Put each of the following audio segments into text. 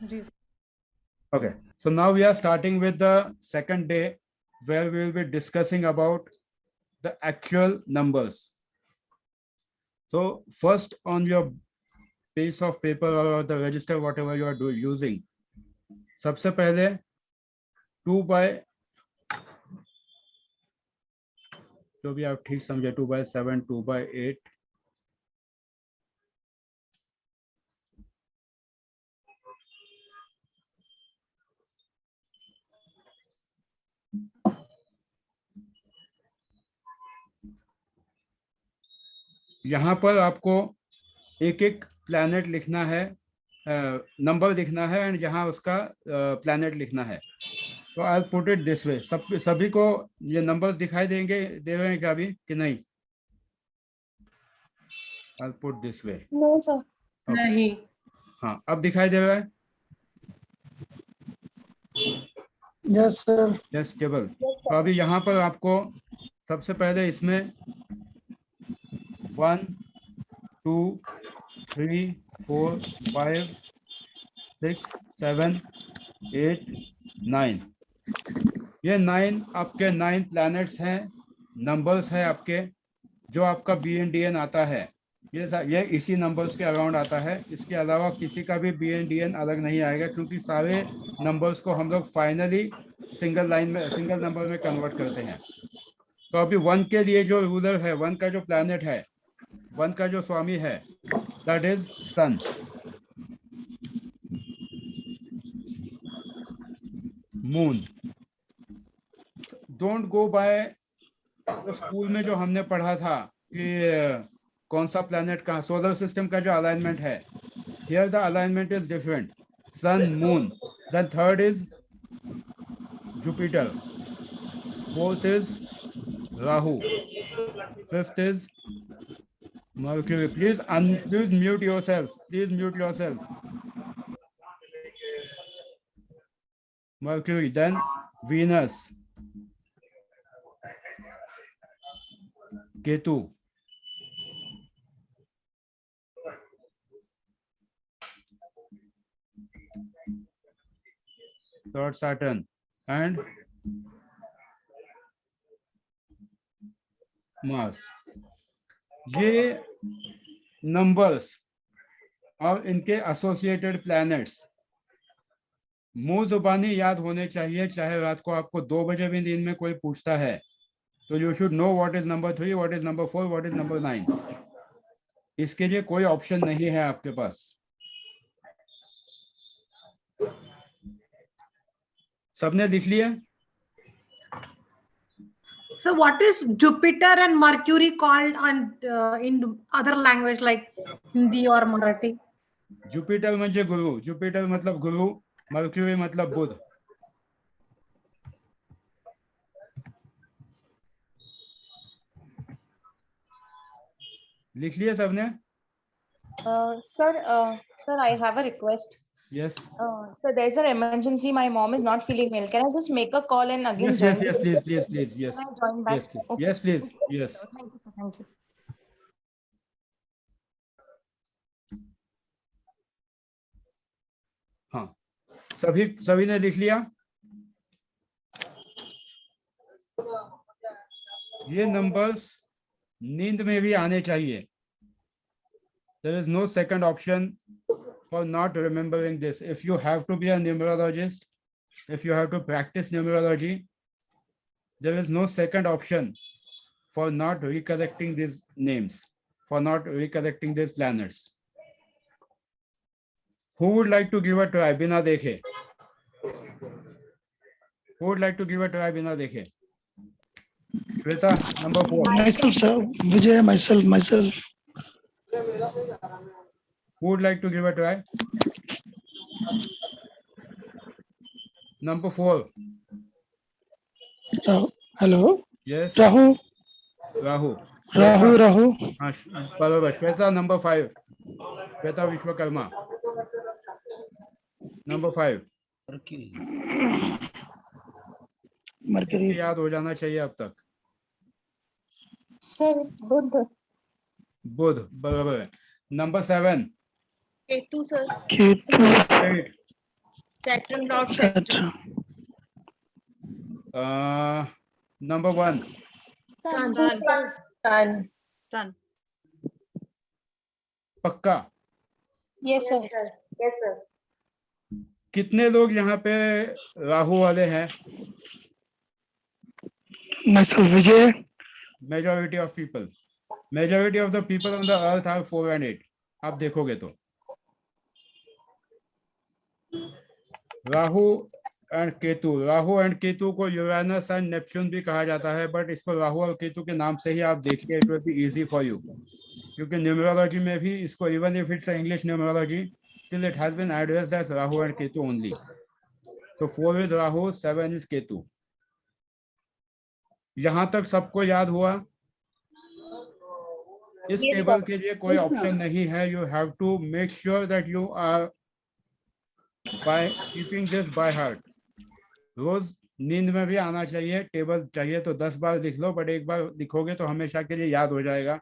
Okay, so now we are starting with the second day where we will be discussing about the actual numbers. So first on your piece of paper or the register, whatever you are using, सबसे पहले 2/, जो भी आप ठीक समझे, 2/7, 2/8, यहाँ पर आपको एक एक प्लैनेट लिखना है, नंबर लिखना है, एंड जहाँ उसका प्लैनेट लिखना है. तो I put it this way. सभी को ये नंबर्स दिखाई दे रहे हैं क्या अभी कि नहीं? I put this way. No sir. नहीं. हाँ, अब दिखाई दे रहा है? Yes sir. Yes, table. तो अभी यहाँ पर आपको सबसे पहले इसमें 1, 2, 3, 4, 5, 6, 7, 8, 9. ये 9 आपके 9 प्लैनेट्स हैं, नंबर्स हैं आपके, जो आपका BNDN आता है. ये इसी नंबर्स के अराउंड आता है. इसके अलावा किसी का भी BNDN अलग नहीं आएगा, क्योंकि सारे नंबर्स को हम लोग फाइनली सिंगल नंबर में कन्वर्ट करते हैं. तो अभी 1 के लिए जो रूलर है, 1 का जो प्लैनेट है, 1 का जो स्वामी है, that is sun. Moon. Don't go by तो स्कूल में जो हमने पढ़ा था कि कौन सा प्लैनेट कहाँ, सोलर सिस्टम का जो अलाइनमेंट है, here the alignment is different. Sun, moon, then third is Jupiter, fourth is Rahu, fifth is Mercury. Please mute yourself. Please mute yourself. Mercury, then Venus, Ketu, third Saturn, and Mars. ये numbers और इनके associated planets मुंह जुबानी याद होने चाहिए. चाहे रात को आपको 2 बजे भी नींद में कोई पूछता है तो you should know what is number 3, what is number 4, what is number 9. इसके लिए कोई ऑप्शन नहीं है आपके पास. सबने लिख लिया? So what is Jupiter and Mercury called in other language like Hindi or Marathi? Jupiter म्हणजे गुरु. जुपिटर मतलब गुरु, मर्क्यूरी मतलब बुध. लिख लिया सबने? Sir, I have a request. Yes. So there's an emergency. My mom is not feeling well. Can I just make a call and again join? Yes, please. Yes. Can I join back? Yes, please. Okay. Yes, please. Yes. Thank you, sir. Thank you. हाँ, सभी ने लिख लिया? ये numbers नींद में भी आने चाहिए. There is no second option for not remembering this. If you have to be a numerologist, if you have to practice numerology, there is no second option for not recollecting these names, for not recollecting these planets. Who would like to give a try बिना देखे? Who would like to give a try बिना देखे? Shweta, number 4. Myself, sir. Vijay, myself. Who would like to give a try? Number 4. Hello. Yes. Rahu. Rahu. हाँ, बराबर. Shweta, number 5. Shweta Vishwakarma. Number 5. Mercury. याद हो जाना चाहिए अब तक. Sir, बुध बराबर है. Number 7. Ketu, sir. Ketu. 8. Saturn, Lord Saturn. Number 1, Sun. Sun. Sun. पक्का? Yes, sir. Yes, sir. कितने लोग यहाँ पे राहु वाले हैं? Myself, Vijay. Majority of people. Majority of the people on the earth are 4 and 8. आप देखोगे तो राहु एंड केतु को यूरेनस एंड नेपच्यून भी कहा जाता है, बट इसको राहु और केतु के नाम से ही आप देखिए, it will be easy for you, क्योंकि न्यूमरोलॉजी में भी इसको, even if it's English numerology, still it has been addressed as Rahu and Ketu only. So 4 is Rahu, 7 is Ketu. यहाँ तक सबको याद हुआ? इस टेबल के लिए कोई ऑप्शन नहीं है. You have to make sure that you are by keeping this by heart. रोज नींद में भी आना चाहिए. टेबल चाहिए तो 10 बार लिख लो, बट एक बार लिखोगे तो हमेशा के लिए याद हो जाएगा.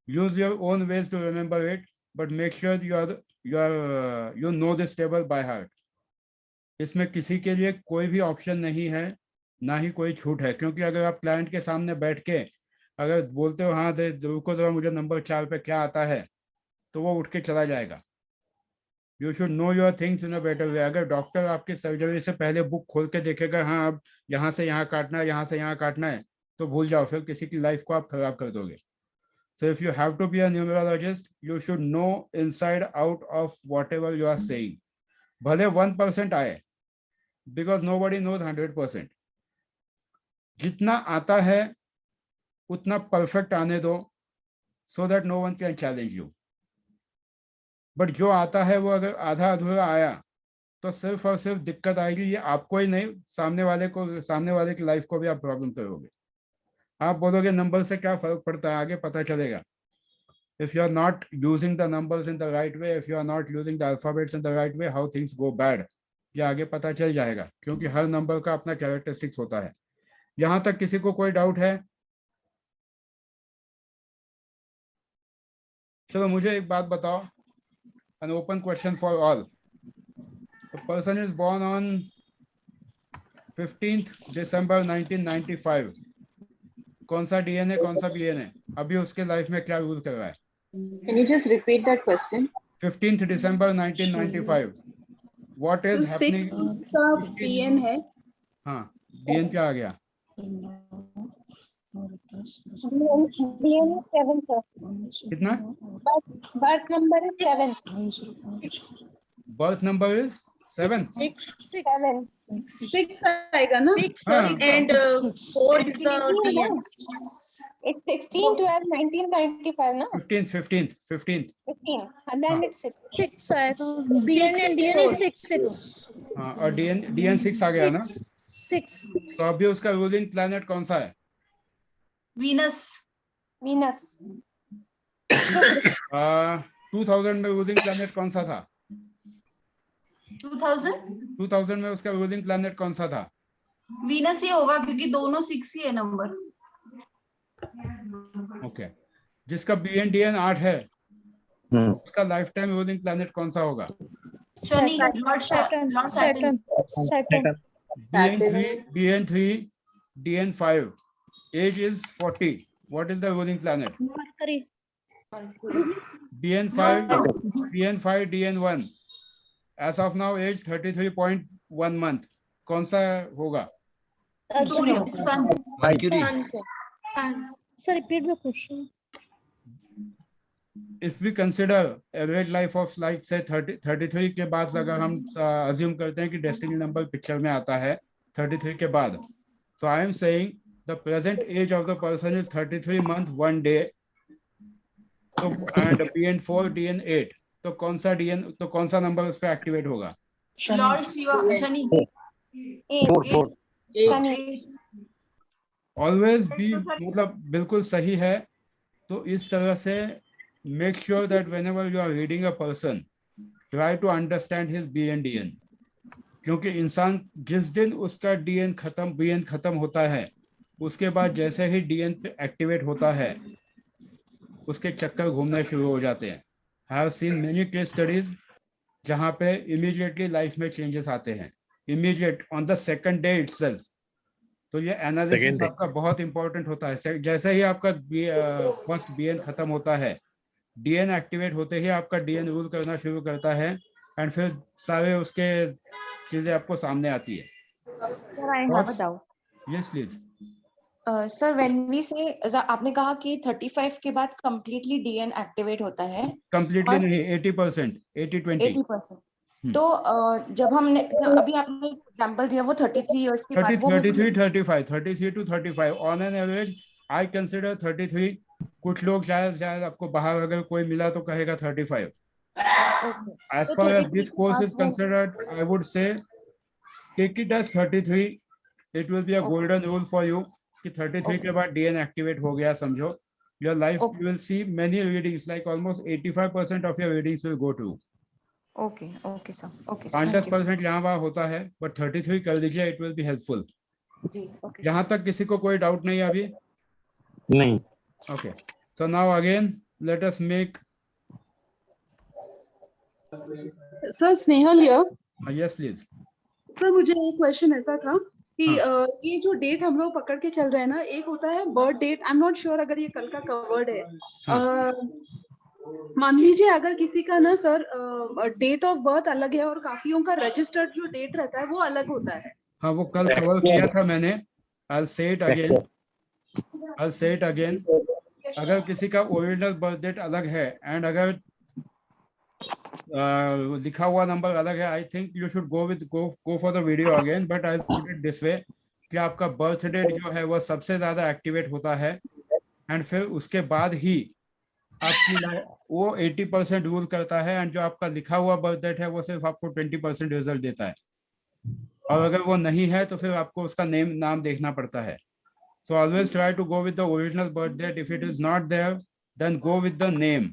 Use your own ways to remember it, but make sure you know this table by heart. इसमें किसी के लिए कोई भी ऑप्शन नहीं है, ना ही कोई छूट है, क्योंकि अगर आप क्लाइंट के सामने बैठ के अगर बोलते हो हाँ दे रुको जरा मुझे नंबर 4 पे क्या आता है, तो वो उठ के चला जाएगा. You should know your things in a better way. अगर डॉक्टर आपकी सर्जरी से पहले बुक खोल के देखेगा हाँ अब यहाँ से यहाँ काटना है, यहाँ से यहाँ काटना है, तो भूल जाओ, फिर किसी की लाइफ को आप खराब कर दोगे. So if you have to be a numerologist, you should know inside out of whatever you are saying. भले 1% आए, because nobody knows 100%. जितना आता है उतना परफेक्ट आने दो, so that no one can challenge you. But जो आता है वो अगर आधा अधूरा आया तो सिर्फ और सिर्फ दिक्कत आएगी. ये आपको ही नहीं, सामने वाले की लाइफ को भी आप प्रॉब्लम करोगे. आप बोलोगे नंबर से क्या फर्क पड़ता है, आगे पता चलेगा. If you are not using the numbers in the right way, if you are not using the alphabets in the right way, how things go bad, ये आगे पता चल जाएगा, क्योंकि हर नंबर का अपना कैरेक्टरिस्टिक्स होता है. यहाँ तक किसी को कोई डाउट है? चलो मुझे एक बात बताओ. An open question for all. The person is born on 15th December 1995. कौन सा डीएनए कौन सा बीएनए अभी उसके लाइफ में क्या रूल कर रहा है? Can you just repeat that question? 15th December 1995. What is happening? का PN है. हाँ, बीएन क्या आ गया? PN 7 sir. कितना? Birth number is 7. Birth number is 7. 7. 6 आएगा ना? 6 and 4 is the DN. It's 16, 12, 1995 ना? 15th. 15. And then it's 6. 6 आएगा. BN and DN is 6. हाँ, और डीएन 6 आ गया ना? 6. तो अभी उसका रूलिंग प्लैनेट कौन सा है? Venus. 2000 में रूलिंग प्लैनेट कौन सा था? 2000 में उसका रूलिंग प्लैनेट कौन सा था? Venus ही होगा, क्योंकि दोनों 6 ही है नंबर. ओके. जिसका बीएन डीएन 8 है, उसका लाइफ टाइम रूलिंग प्लैनेट कौन सा होगा? Shani. Lord Saturn. BN3 DN5. Age is 40. What is the ruling planet? Mercury. BN5 DN1. As of now, age 33.1 month. कौन सा होगा? सूर्य. Sun. Mercury. Sir, repeat the question. If we consider average life of like say 33 के बाद अगर हम assume करते हैं कि destiny number पिक्चर में आता है 33 के बाद, so I am saying the present age of the person is 33 month 1 day. So and BN4 DN8. तो कौन सा नंबर उस पे एक्टिवेट होगा? Lord Shiva. Shani. 4. Always be, मतलब बिल्कुल सही है. तो इस तरह से make sure that whenever you are reading a person, try to understand his BN क्योंकि इंसान जिस दिन उसका बीएन खत्म होता है, उसके बाद जैसे ही DN पे एक्टिवेट होता है उसके चक्कर घूमने शुरू हो जाते हैं. I have seen many case studies जहाँ पे इमीडिएटली लाइफ में चेंजेस आते हैं, immediate on the second day itself. तो ये एनालिसिस आपका बहुत इंपॉर्टेंट होता है। जैसे ही आपका फर्स्ट बीएन खत्म होता है, डीएन एक्टिवेट होते ही आपका डीएन रूल करना शुरू करता है, एंड फिर सारे उसके चीजें आपको सामने आती है। Sir, I have a doubt. Yes please. Sir, when we say, आपने कहा कि 35 के बाद completely DN activate होता है, कंप्लीटली और नहीं, 80%, 80-20। 80%. तो जब अभी आपने एग्जांपल दिया वो 33 इयर्स के बाद, 30, वो मुझे 33, 35, 33 to 35 on an average I consider 33। कुछ लोग शायद आपको बाहर अगर कोई मिला तो कहेगा 35। As तो far as 33 this के course बाद is वो, considered, I would say take it as 33. It will be a golden rule for you कि 33 के बाद DN activate हो गया समझो। Your life, you will see many readings, like almost 85% of your readings will go to. okay sir, okay sir, thank you. 5-10% यहाँ वहाँ होता है, but 33 कर दीजिए, it will be helpful. Ji, okay sir. यहाँ तक किसी को कोई डाउट नहीं है अभी? नहीं। Okay, so now again let us make sir Snehal here. yes please. Sir मुझे एक क्वेश्चन ऐसा था कि ये जो डेट हम लोग पकड़ के चल रहे हैं ना, एक होता है birth date, I am not sure अगर ये कल का कवर्ड है। मान लीजिए अगर किसी का ना सर डेट ऑफ बर्थ अलग है और काफियों का रजिस्टर्ड जो डेट रहता है वो अलग होता है। हाँ, वो कल कवर किया था मैंने। I'll say it again. अगर किसी का ओरिजिनल बर्थ डेट अलग है एंड अगर लिखा हुआ नंबर अलग है, I think you should go for the video again, but I put it this way कि आपका बर्थ डेट जो है वो सबसे ज्यादा एक्टिवेट होता है, एंड फिर उसके बाद ही आपकी वो 80% रूल करता है, एंड जो आपका लिखा हुआ बर्थ डेट है वो सिर्फ आपको 20% रिजल्ट देता है। और अगर वो नहीं है तो फिर आपको उसका नाम देखना पड़ता है। So always try to go with the original birth date. If it is not there, then go with the name,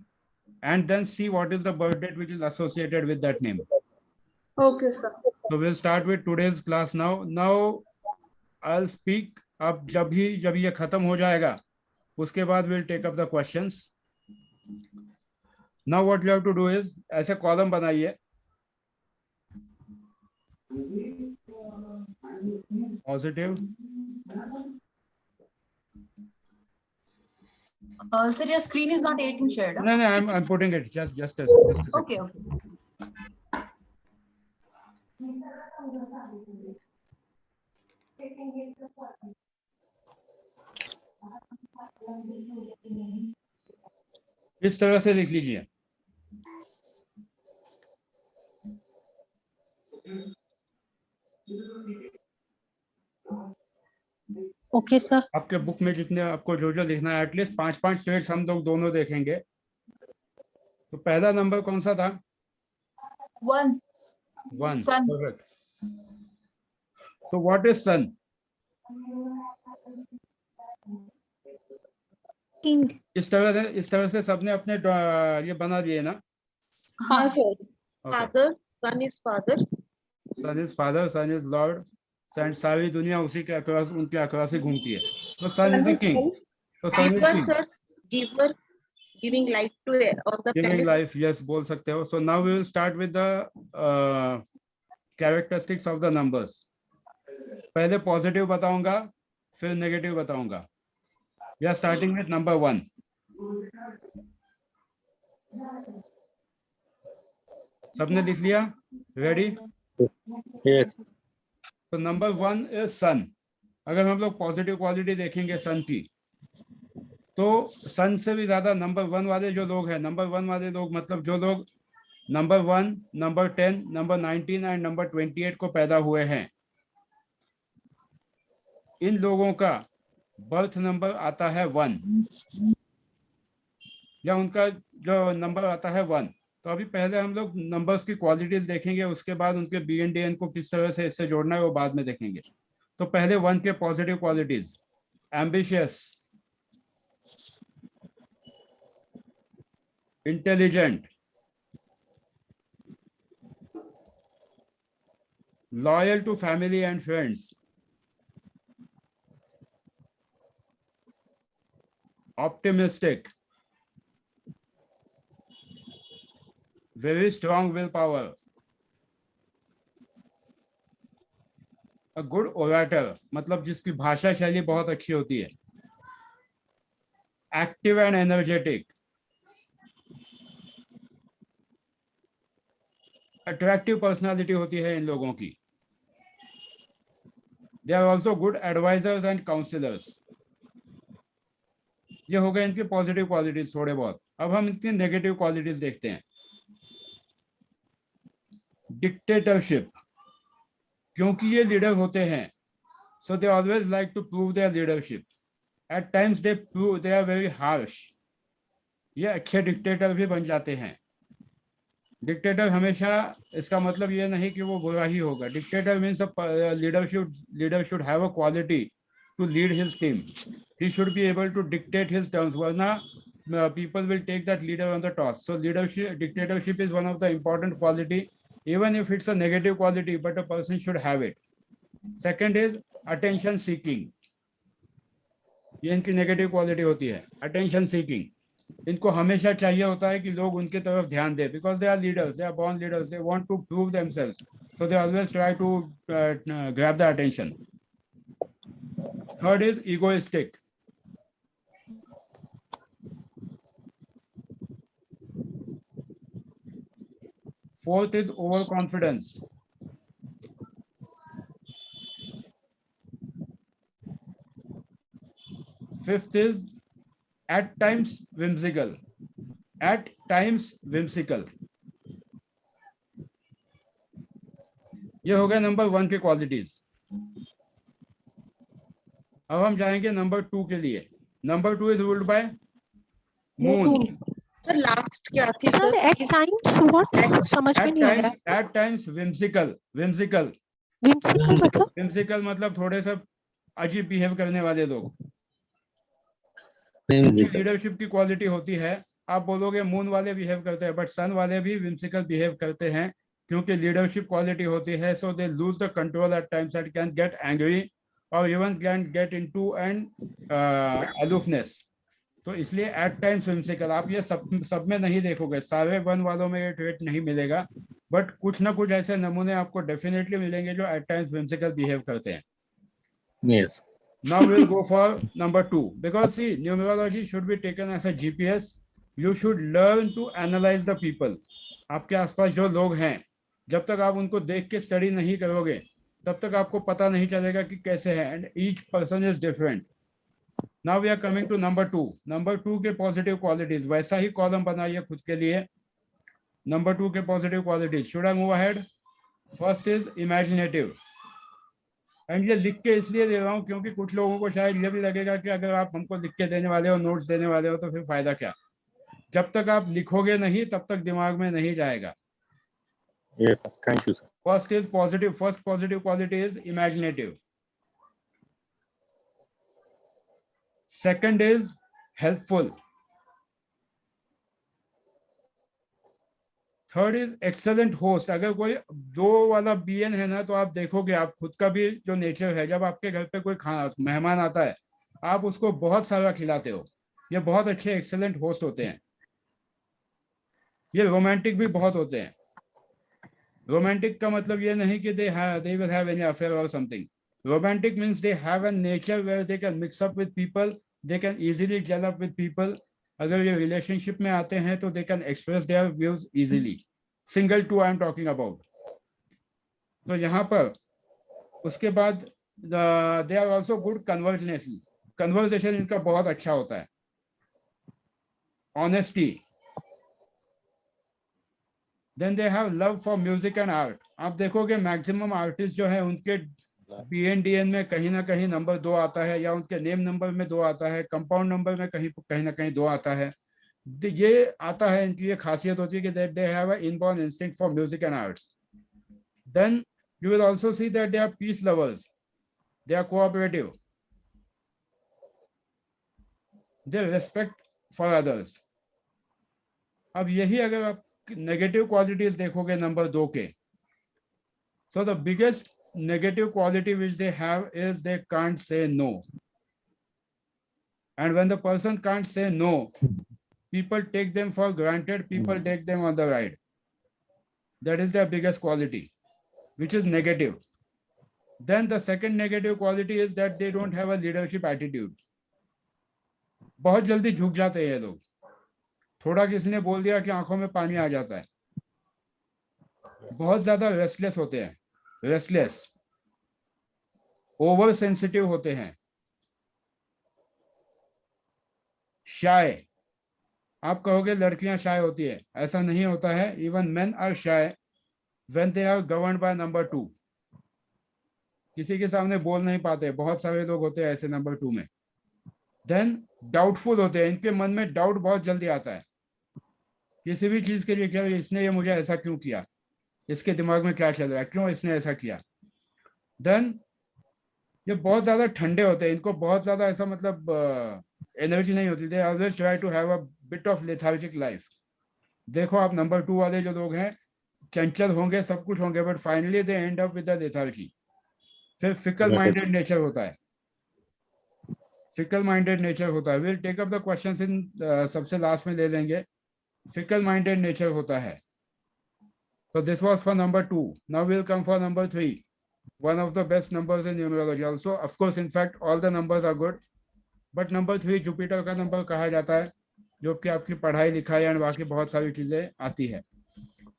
and then see what is the birth date which is associated with that name. Okay sir. So we'll start with today's class now. Now I'll speak. अब जब ये खत्म हो जाएगा उसके बाद we'll take up the questions. Now what you have to do is ऐसे column बनाइए, positive. Sir, your screen is not getting shared. No, I'm putting it just a second. Okay. इस तरह से लिख लीजिए। Okay, sir. आपके book में जितने आपको जो लिखना है, एटलीस्ट 5-5 स्टेट्स हम लोग दोनों देखेंगे। तो पहला नंबर कौन सा था? 1. 1. Sun. Perfect. So what is sun? King. इस तरह से सबने अपने ये बना दिए ना? हाँ sir. Okay. Sun is father. Sun is father, sun is lord, and सारी दुनिया उसी के अक्रॉस, उनके अक्रॉस ही घूमती है। तो sun is a king. तो sun is king. Sir, giver, giving life to all the Giving planets. life, yes, बोल सकते हो। So now we will start with the characteristics of the numbers. पहले positive बताऊंगा, फिर नेगेटिव बताऊंगा। We are starting with number 1. सबने लिख लिया? रेडी? Yes. तो नंबर 1 इज सन। अगर हम लोग पॉजिटिव क्वालिटी देखेंगे सन की, तो सन से भी ज्यादा नंबर 1 वाले जो लोग हैं, नंबर 1 वाले लोग मतलब जो लोग number 1, number 10, number 19 and number 28 को पैदा हुए हैं, इन लोगों का बर्थ नंबर आता है 1, या उनका जो नंबर आता है 1। तो अभी पहले हम लोग नंबर्स की क्वालिटीज देखेंगे, उसके बाद उनके BNDN को किस तरह से इससे जोड़ना है वो बाद में देखेंगे। तो पहले 1 के positive qualities: ambitious, intelligent, loyal to family and friends, optimistic, very strong willpower, a good orator मतलब जिसकी भाषा शैली बहुत अच्छी होती है. Active and energetic, attractive personality होती है इन लोगों की. They are also good advisers and counsellors. ये हो गए इनकी पॉजिटिव क्वालिटीज थोड़े बहुत. अब हम इनकी नेगेटिव क्वालिटीज देखते हैं. डिक्टेटरशिप, क्योंकि ये लीडर होते हैं, so they always like to prove their leadership. At times they are very harsh. ये अच्छे डिक्टेटर भी बन जाते हैं. डिक्टेटर हमेशा, इसका मतलब ये नहीं कि वो बुरा ही होगा. Dictator means leader should have a quality to lead his team. He should be able to dictate his terms, वरना people will take that leader on the toss. So dictatorship is one of the important quality, even if it's a negative quality, but a person should have it. Second is attention seeking. ये इनकी negative quality होती है. Attention seeking, इनको हमेशा चाहिए होता है कि लोग उनके तरफ ध्यान दें. Because they are leaders, they are born leaders, they want to prove themselves, so they always try to grab the attention. Third is egoistic. Fourth is over confidence. Fifth is at times whimsical. At times whimsical. ये हो गया number 1 के qualities. अब हम जाएंगे number 2 के लिए. Number 2 is ruled by moon. Sir last क्या थी सर एट टाइम्स व्हाट समझ में नहीं आ रहा. At times whimsical. whimsical मतलब whimsical मतलब थोड़े से अजीब बिहेव करने वाले लोग. Whimsical. लीडरशिप की क्वालिटी होती है. आप बोलोगे मून वाले बिहेव करते हैं, बट सन वाले भी whimsical बिहेव करते हैं, क्योंकि लीडरशिप क्वालिटी होती है. So they lose the control at times and can get angry और even can get into an aloofness. तो इसलिए एट टाइम्स whimsical. आप ये सब में नहीं देखोगे, सारे 1 वालों में ये ट्रेट नहीं मिलेगा, बट कुछ ना कुछ ऐसे नमूने आपको डेफिनेटली मिलेंगे जो एट टाइम्स whimsical बिहेव करते हैं. Yes. Now we'll go for number 2, because see, numerology should be taken as a GPS. You should learn to analyze the people. आपके आसपास जो लोग हैं, जब तक आप उनको देख के स्टडी नहीं करोगे, तब तक आपको पता नहीं चलेगा कि कैसे हैं. And each person is different. Now we are coming to number 2. Number 2 के पॉजिटिव क्वालिटीज, वैसा ही कॉलम बनाइए खुद के लिए. नंबर 2 के positive qualities. Should I move ahead? First is imaginative. And ये लिख के इसलिए दे रहा हूँ क्योंकि कुछ लोगों को शायद ये भी लगेगा कि अगर आप हमको लिख के देने वाले हो, नोट्स देने वाले हो, तो फिर फायदा क्या. जब तक आप लिखोगे नहीं, तब तक दिमाग में नहीं जाएगा. Yes, sir. Thank you, sir. First is positive. First positive quality is imaginative. Second is helpful. Third is excellent host. अगर कोई 2 वाला BN है ना, तो आप देखोगे, आप खुद का भी जो नेचर है, जब आपके घर पे कोई मेहमान आता है, आप उसको बहुत सारा खिलाते हो. ये बहुत अच्छे एक्सेलेंट होस्ट होते हैं. ये रोमांटिक भी बहुत होते हैं. रोमांटिक का मतलब ये नहीं कि they will have any affair or something. Romantic means they have a nature where they can mix up with people, they can easily gel up with people. अगर ये रिलेशनशिप में आते हैं तो they can express their views easily. Single 2 I am talking about. तो यहाँ पर उसके बाद they are also good conversation. Conversation इनका बहुत अच्छा होता है. Honesty. Then they have love for music and art. आप देखोगे मैक्सिमम आर्टिस्ट जो है उनके BNDN में कहीं ना कहीं नंबर 2 आता है, या उनके नेम नंबर में 2 आता है, कंपाउंड नंबर में कहीं ना कहीं 2 आता है. ये आता है, इनकी ये खासियत होती है कि they have an inborn instinct for music and arts. Then you will also see that they are peace lovers. They are cooperative. They respect for others. अब यही अगर आप नेगेटिव क्वालिटीज देखोगे नंबर 2 के, so the biggest negative quality which they have is they can't say no. And when the person can't say no, people take them for granted, people take them on the ride. That is their biggest quality, which is negative. Then the second negative quality is that they don't have a leadership attitude. बहुत जल्दी झुक जाते हैं ये लोग, थोड़ा किसी ने बोल दिया कि आंखों में पानी आ जाता है, बहुत ज्यादा रेस्टलेस होते हैं, रेस्टलेस, ओवर सेंसिटिव होते हैं, शाय। आप कहोगे लड़कियां शाय होती है, ऐसा नहीं होता है। Even men are shy when they are governed by number 2। किसी के सामने बोल नहीं पाते, बहुत सारे लोग होते हैं ऐसे नंबर 2 में। देन डाउटफुल होते हैं, इनके मन में डाउट बहुत जल्दी आता है किसी भी चीज के लिए, क्या इसने ये मुझे ऐसा क्यों किया, इसके दिमाग में क्या चल रहा है, क्यों इसने ऐसा किया। देन ये बहुत ज्यादा ठंडे होते हैं, इनको बहुत ज्यादा ऐसा मतलब एनर्जी नहीं होती। They always try to have a bit of lethargic life. देखो आप नंबर 2 वाले जो लोग हैं, चंचल होंगे, सब कुछ होंगे, but finally they end up with the lethargy. फिर फिकल माइंडेड नेचर होता है, फिकल माइंडेड नेचर होता है। Will take up the questions in, सबसे लास्ट में ले लेंगे। फिकल माइंडेड नेचर होता है। So this was for number 2. Now we'll come for number 3. One of the best numbers in numerology also. Of course, in fact, all the numbers are good. But number 3 Jupiter का number कहा जाता है, जो कि आपकी पढ़ाई लिखाई और बाकी बहुत सारी चीजें आती है।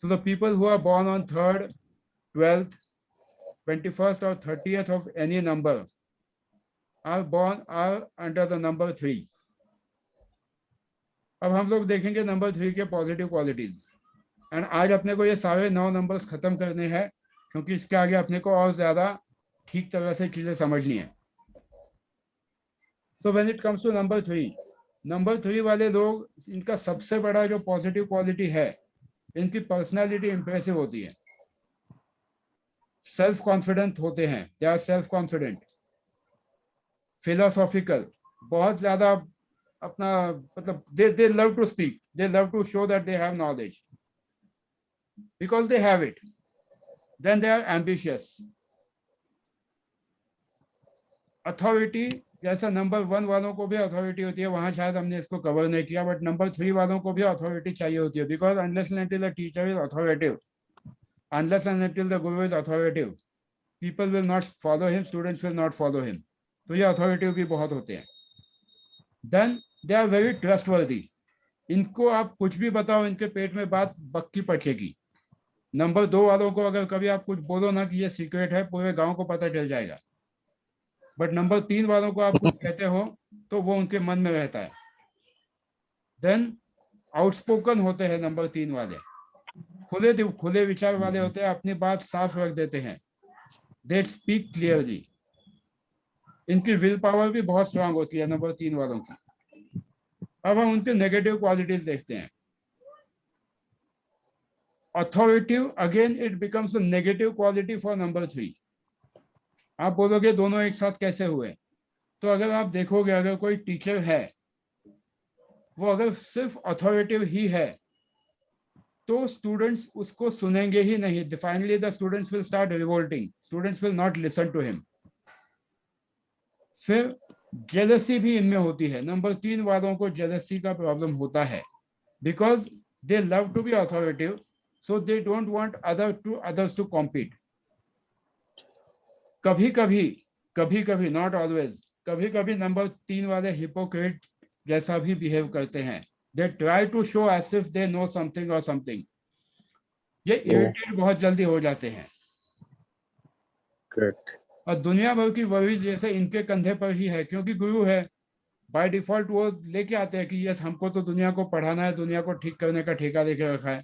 So the people who are born on 3rd, 12th, 21st or 30th of any number are under the number 3. अब हम लोग देखेंगे नंबर 3 के पॉजिटिव क्वालिटीज। एंड आज अपने को ये सारे 9 नंबर्स खत्म करने हैं, क्योंकि इसके आगे अपने को और ज्यादा ठीक तरह से चीजें समझनी है। So when it comes to number 3 वाले लोग, इनका सबसे बड़ा जो पॉजिटिव क्वालिटी है, इनकी पर्सनालिटी इंप्रेसिव होती है, सेल्फ कॉन्फिडेंट होते हैं, they are self confident, philosophical, बहुत ज्यादा अपना मतलब they love to speak, they love to show that they have knowledge because they have it. Then they are ambitious. Authority, जैसा नंबर 1 वालों को भी अथॉरिटी होती है, वहां शायद हमने इसको कवर नहीं किया, बट नंबर 3 वालों को भी अथॉरिटी चाहिए होती है, because unless and until the teacher is authoritative, unless and until the guru is authoritative, people will not follow him, students will not follow him. तो ये अथॉरिटिव भी बहुत होते हैं। Then they are very trustworthy, इनको आप कुछ भी बताओ, इनके पेट में बात बक्की पचेगी। नंबर 2 वालों को अगर कभी आप कुछ बोलो ना कि ये सीक्रेट है, पूरे गांव को पता चल जाएगा, बट नंबर 3 वालों को आप कुछ कहते हो तो वो उनके मन में रहता है। देन आउटस्पोकन होते हैं नंबर 3 वाले, खुले विचार वाले होते हैं, अपनी बात साफ रख देते हैं, दे स्पीक क्लियरली। इनकी विल पावर भी बहुत स्ट्रांग होती है नंबर 3 वालों की। अब हम उनके नेगेटिव क्वालिटीज देखते हैं। Authoritative, again it becomes a negative quality for number 3। आप बोलोगे दोनों एक साथ कैसे हुए, तो अगर आप देखोगे, अगर कोई टीचर है, वो अगर सिर्फ अथॉरिटिव ही है, तो स्टूडेंट्स उसको सुनेंगे ही नहीं। Finally the students will start revolting, students will not listen to him. फिर जेलसी भी इनमें होती है, नंबर 3 वालों को जेलसी का प्रॉब्लम होता है, because they love to be authoritative, so they don't want others to compete. कभी कभी नॉट ऑलवेज, कभी कभी नंबर 3 वाले हिपोक्रेट जैसा भी बिहेव करते हैं। They try to show as if they know something और समथिंग। ये इरिटेट बहुत जल्दी हो जाते हैं। और दुनिया भर की वरीज जैसे इनके कंधे पर ही है, क्योंकि गुरु है, बाय डिफॉल्ट वो लेके आते हैं कि यस हमको तो दुनिया को पढ़ाना है, दुनिया को ठीक करने का ठेका लेके रखा है।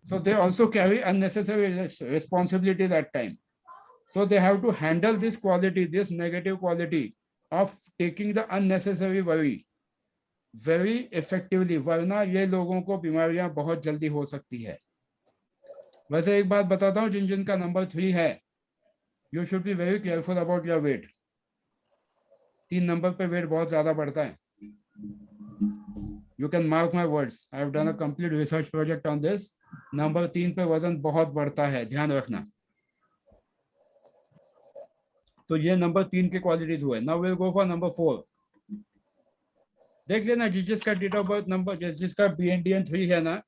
So they also carry unnecessary responsibilities at time. So they have to handle this quality, this negative quality of taking the unnecessary worry very effectively, वरना ये लोगों को बीमारियां बहुत जल्दी हो सकती है। वैसे एक बात बताता हूँ, जिन जिनका नंबर 3 है, you should be very careful about your weight. 3 number पे वेट बहुत ज्यादा बढ़ता है। You can mark my words. I have done a complete research project on this. Number 3 पे वजन बहुत बढ़ता है, ध्यान रखना। तो ये नंबर 3 के क्वालिटीज हुए। Now will go for number 4। देख लेना, जिसका डेट ऑफ बर्थ नंबर, जिसका BNDN 3 है ना,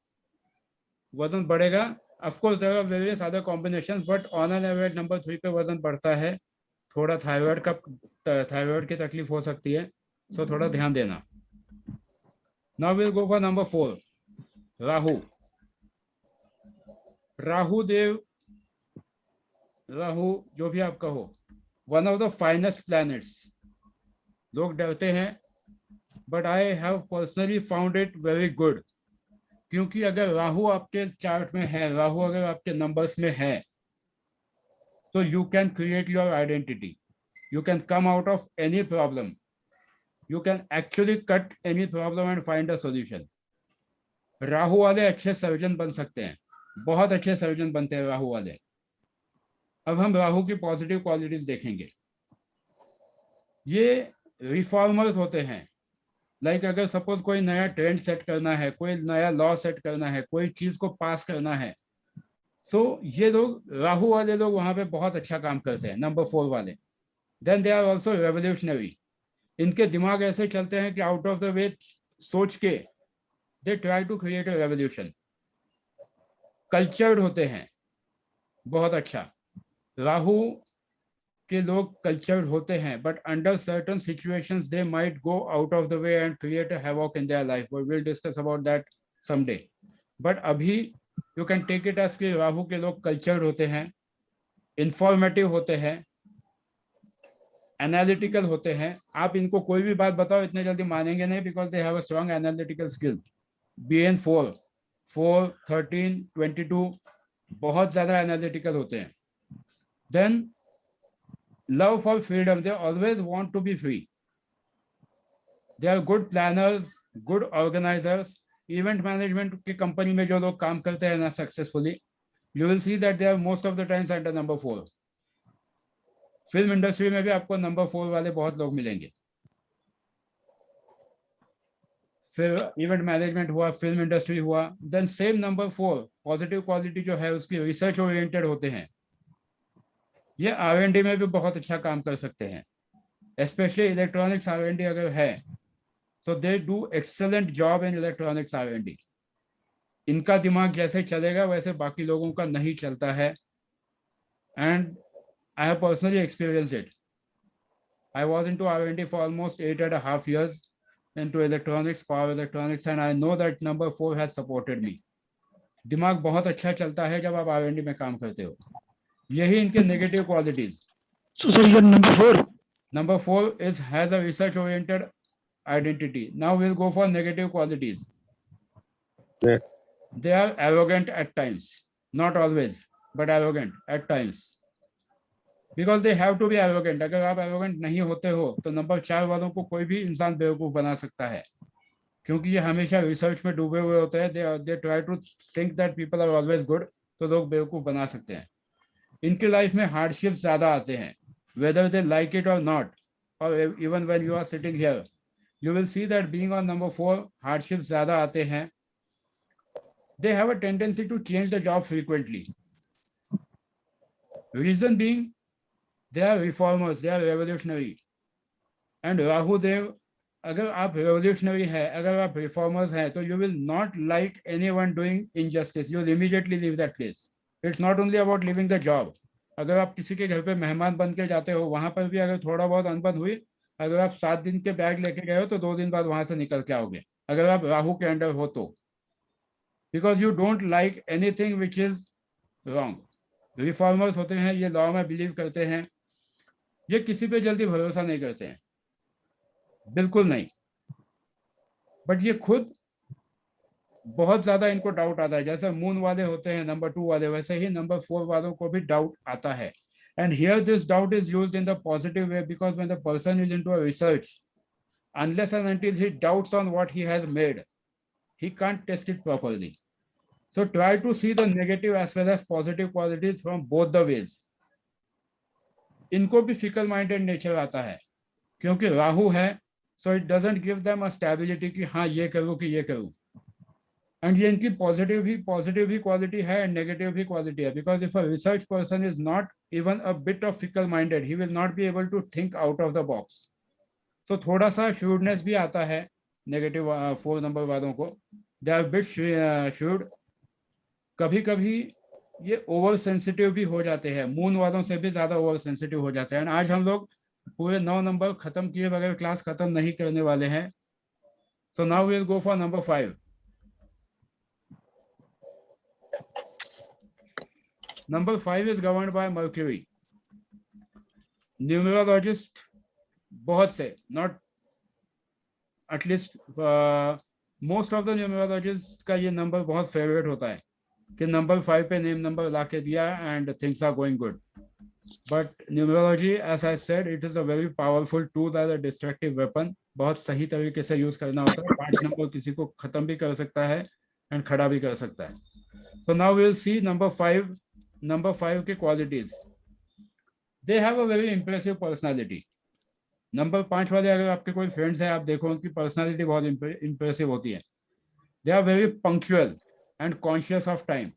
वजन बढ़ेगा। Of course there are various other combinations, but on an average number 3 पे वजन बढ़ता है। थोड़ा थायराइड की तकलीफ हो सकती है, सो थोड़ा ध्यान देना। Now will go for number 4, Rahu. Rahu जो भी आपका हो, one of the finest planets. लोग डरते हैं, but I have personally found it very good, क्योंकि अगर राहु आपके चार्ट में है, राहु अगर आपके नंबर्स में है, तो you can create your identity, you can come out of any problem, you can actually cut any problem and find a solution. Rahu वाले अच्छे सर्जन बन सकते हैं, बहुत अच्छे सर्जन बनते हैं राहु वाले। अब हम राहु की पॉजिटिव क्वालिटीज देखेंगे। ये रिफॉर्मर्स होते हैं। लाइक अगर सपोज कोई नया ट्रेंड सेट करना है, कोई नया लॉ सेट करना है, कोई चीज को पास करना है, सो ये लोग, राहु वाले लोग वहां पे बहुत अच्छा काम करते हैं, नंबर 4 वाले। Then they are also revolutionary. इनके दिमाग ऐसे चलते हैं कि आउट ऑफ द वे सोच के they try to create a revolution. Cultured होते हैं, बहुत अच्छा। राहु के लोग कल्चर्ड होते हैं, but under certain situations they might go out of the way and create a havoc in their life. We will discuss about that someday. But अभी you can take it as कि राहु के लोग cultured होते हैं, informative होते हैं, analytical होते हैं। आप इनको कोई भी बात बताओ, इतने जल्दी मानेंगे नहीं, because they have a strong analytical skill. BN 4, 13, 22 बहुत ज्यादा एनालिटिकल होते हैं। Then love for freedom, they always want to be free. They are good planners, good organizers. Event management की कंपनी में जो लोग काम करते हैं ना successfully, you will see that they are most of the times at the number 4. Film industry में भी आपको नंबर 4 वाले बहुत लोग मिलेंगे। फिर इवेंट मैनेजमेंट हुआ, फिल्म इंडस्ट्री हुआ, then same number 4 positive quality जो है उसकी रिसर्च ओरिएंटेड होते हैं। ये R&D में भी बहुत अच्छा काम कर सकते हैं, स्पेशली इलेक्ट्रॉनिक्स R&D अगर है, तो they do excellent job in electronics R&D। इनका दिमाग जैसे चलेगा वैसे बाकी लोगों का नहीं चलता है, and I have personally experienced it. I was into R&D for almost 8.5 years into electronics, power electronics, and I know that number 4 has supported me. दिमाग बहुत अच्छा चलता है जब आप R&D में काम करते हो। यही इनके negative qualities. So, sir, your Number 4 has a research oriented identity. Now we'll go for negative qualities. Yes. They are arrogant at times, not always, but arrogant at times, because they have to be arrogant. अगर आप arrogant नहीं होते हो तो number 4 वालों को कोई भी इंसान बेवकूफ बना सकता है, क्योंकि ये हमेशा रिसर्च में डूबे हुए होते हैं। they try to think that people are always good, तो लोग बेवकूफ बना सकते हैं। इनके लाइफ में हार्डशिप्स ज्यादा आते हैं, whether they like it or not, or even when you are sitting here, you will see that being on number 4, hardships ज्यादा आते हैं। They have a tendency to change the job frequently. Reason being, they are reformers, they are revolutionary. And Rahu Dev, अगर आप revolutionary है, अगर आप reformers हैं, तो you will not like anyone doing injustice. You will immediately leave that place. It's not only about leaving the job. अगर आप किसी के घर पे मेहमान बन के जाते हो, वहां पर भी अगर थोड़ा बहुत अनबन हुई, अगर आप 7 दिन के बैग लेके गए हो तो 2 दिन बाद वहां से निकल के आओगे, अगर आप राहु के अंडर हो तो, because you don't like anything which is wrong. Reformers होते हैं, ये लॉ में बिलीव करते हैं, ये किसी पे जल्दी भरोसा नहीं करते हैं, बिल्कुल नहीं। बट ये खुद बहुत ज्यादा इनको डाउट आता है। जैसे मून वाले होते हैं नंबर 2 वाले, वैसे ही नंबर 4 वालों को भी डाउट आता है। And here this doubt is used in the positive way, because when the person is into a research, unless and until he doubts on what he has made, he can't test it properly. So try to see the negative as well as positive qualities from both the ways. इनको भी fickle minded nature आता है, क्योंकि राहु है, so it doesn't give them a stability कि हाँ ये करूँ कि ये करूँ। एंड ये इनकी पॉजिटिव भी क्वालिटी है एंड नेगेटिव भी क्वालिटी है, because if a research person is not even a bit of fickle minded, he will not be able to think out of the box. तो थोड़ा सा श्रूडनेस भी आता है नेगेटिव 4 नंबर वालों को। They are bit shrewd. कभी कभी ये ओवर सेंसिटिव भी हो जाते हैं, मून वालों से भी ज्यादा ओवर सेंसिटिव हो जाते हैं। एंड आज हम लोग पूरे 9 नंबर खत्म किए बगैर क्लास खत्म नहीं करने वाले हैं। So now we will go for number 5। Number 5 is governed by Mercury. Numerologist बहुत से, not at least most of the numerologist का ये नंबर बहुत फेवरेट होता है कि नंबर 5 पे नेम नंबर ला के दिया and things are going good. But numerology, as I said, it is a very powerful tool as a destructive weapon. बहुत सही तरीके से यूज करना होता है। 5 नंबर किसी को खत्म भी कर सकता है एंड खड़ा भी कर सकता है। So now we will see number 5। Number 5 के qualities, they have a very impressive personality. Number 5 वाले अगर आपके कोई फ्रेंड्स हैं, आप देखो उनकी पर्सनालिटी बहुत इंप्रेसिव होती है। They are very punctual and conscious of time.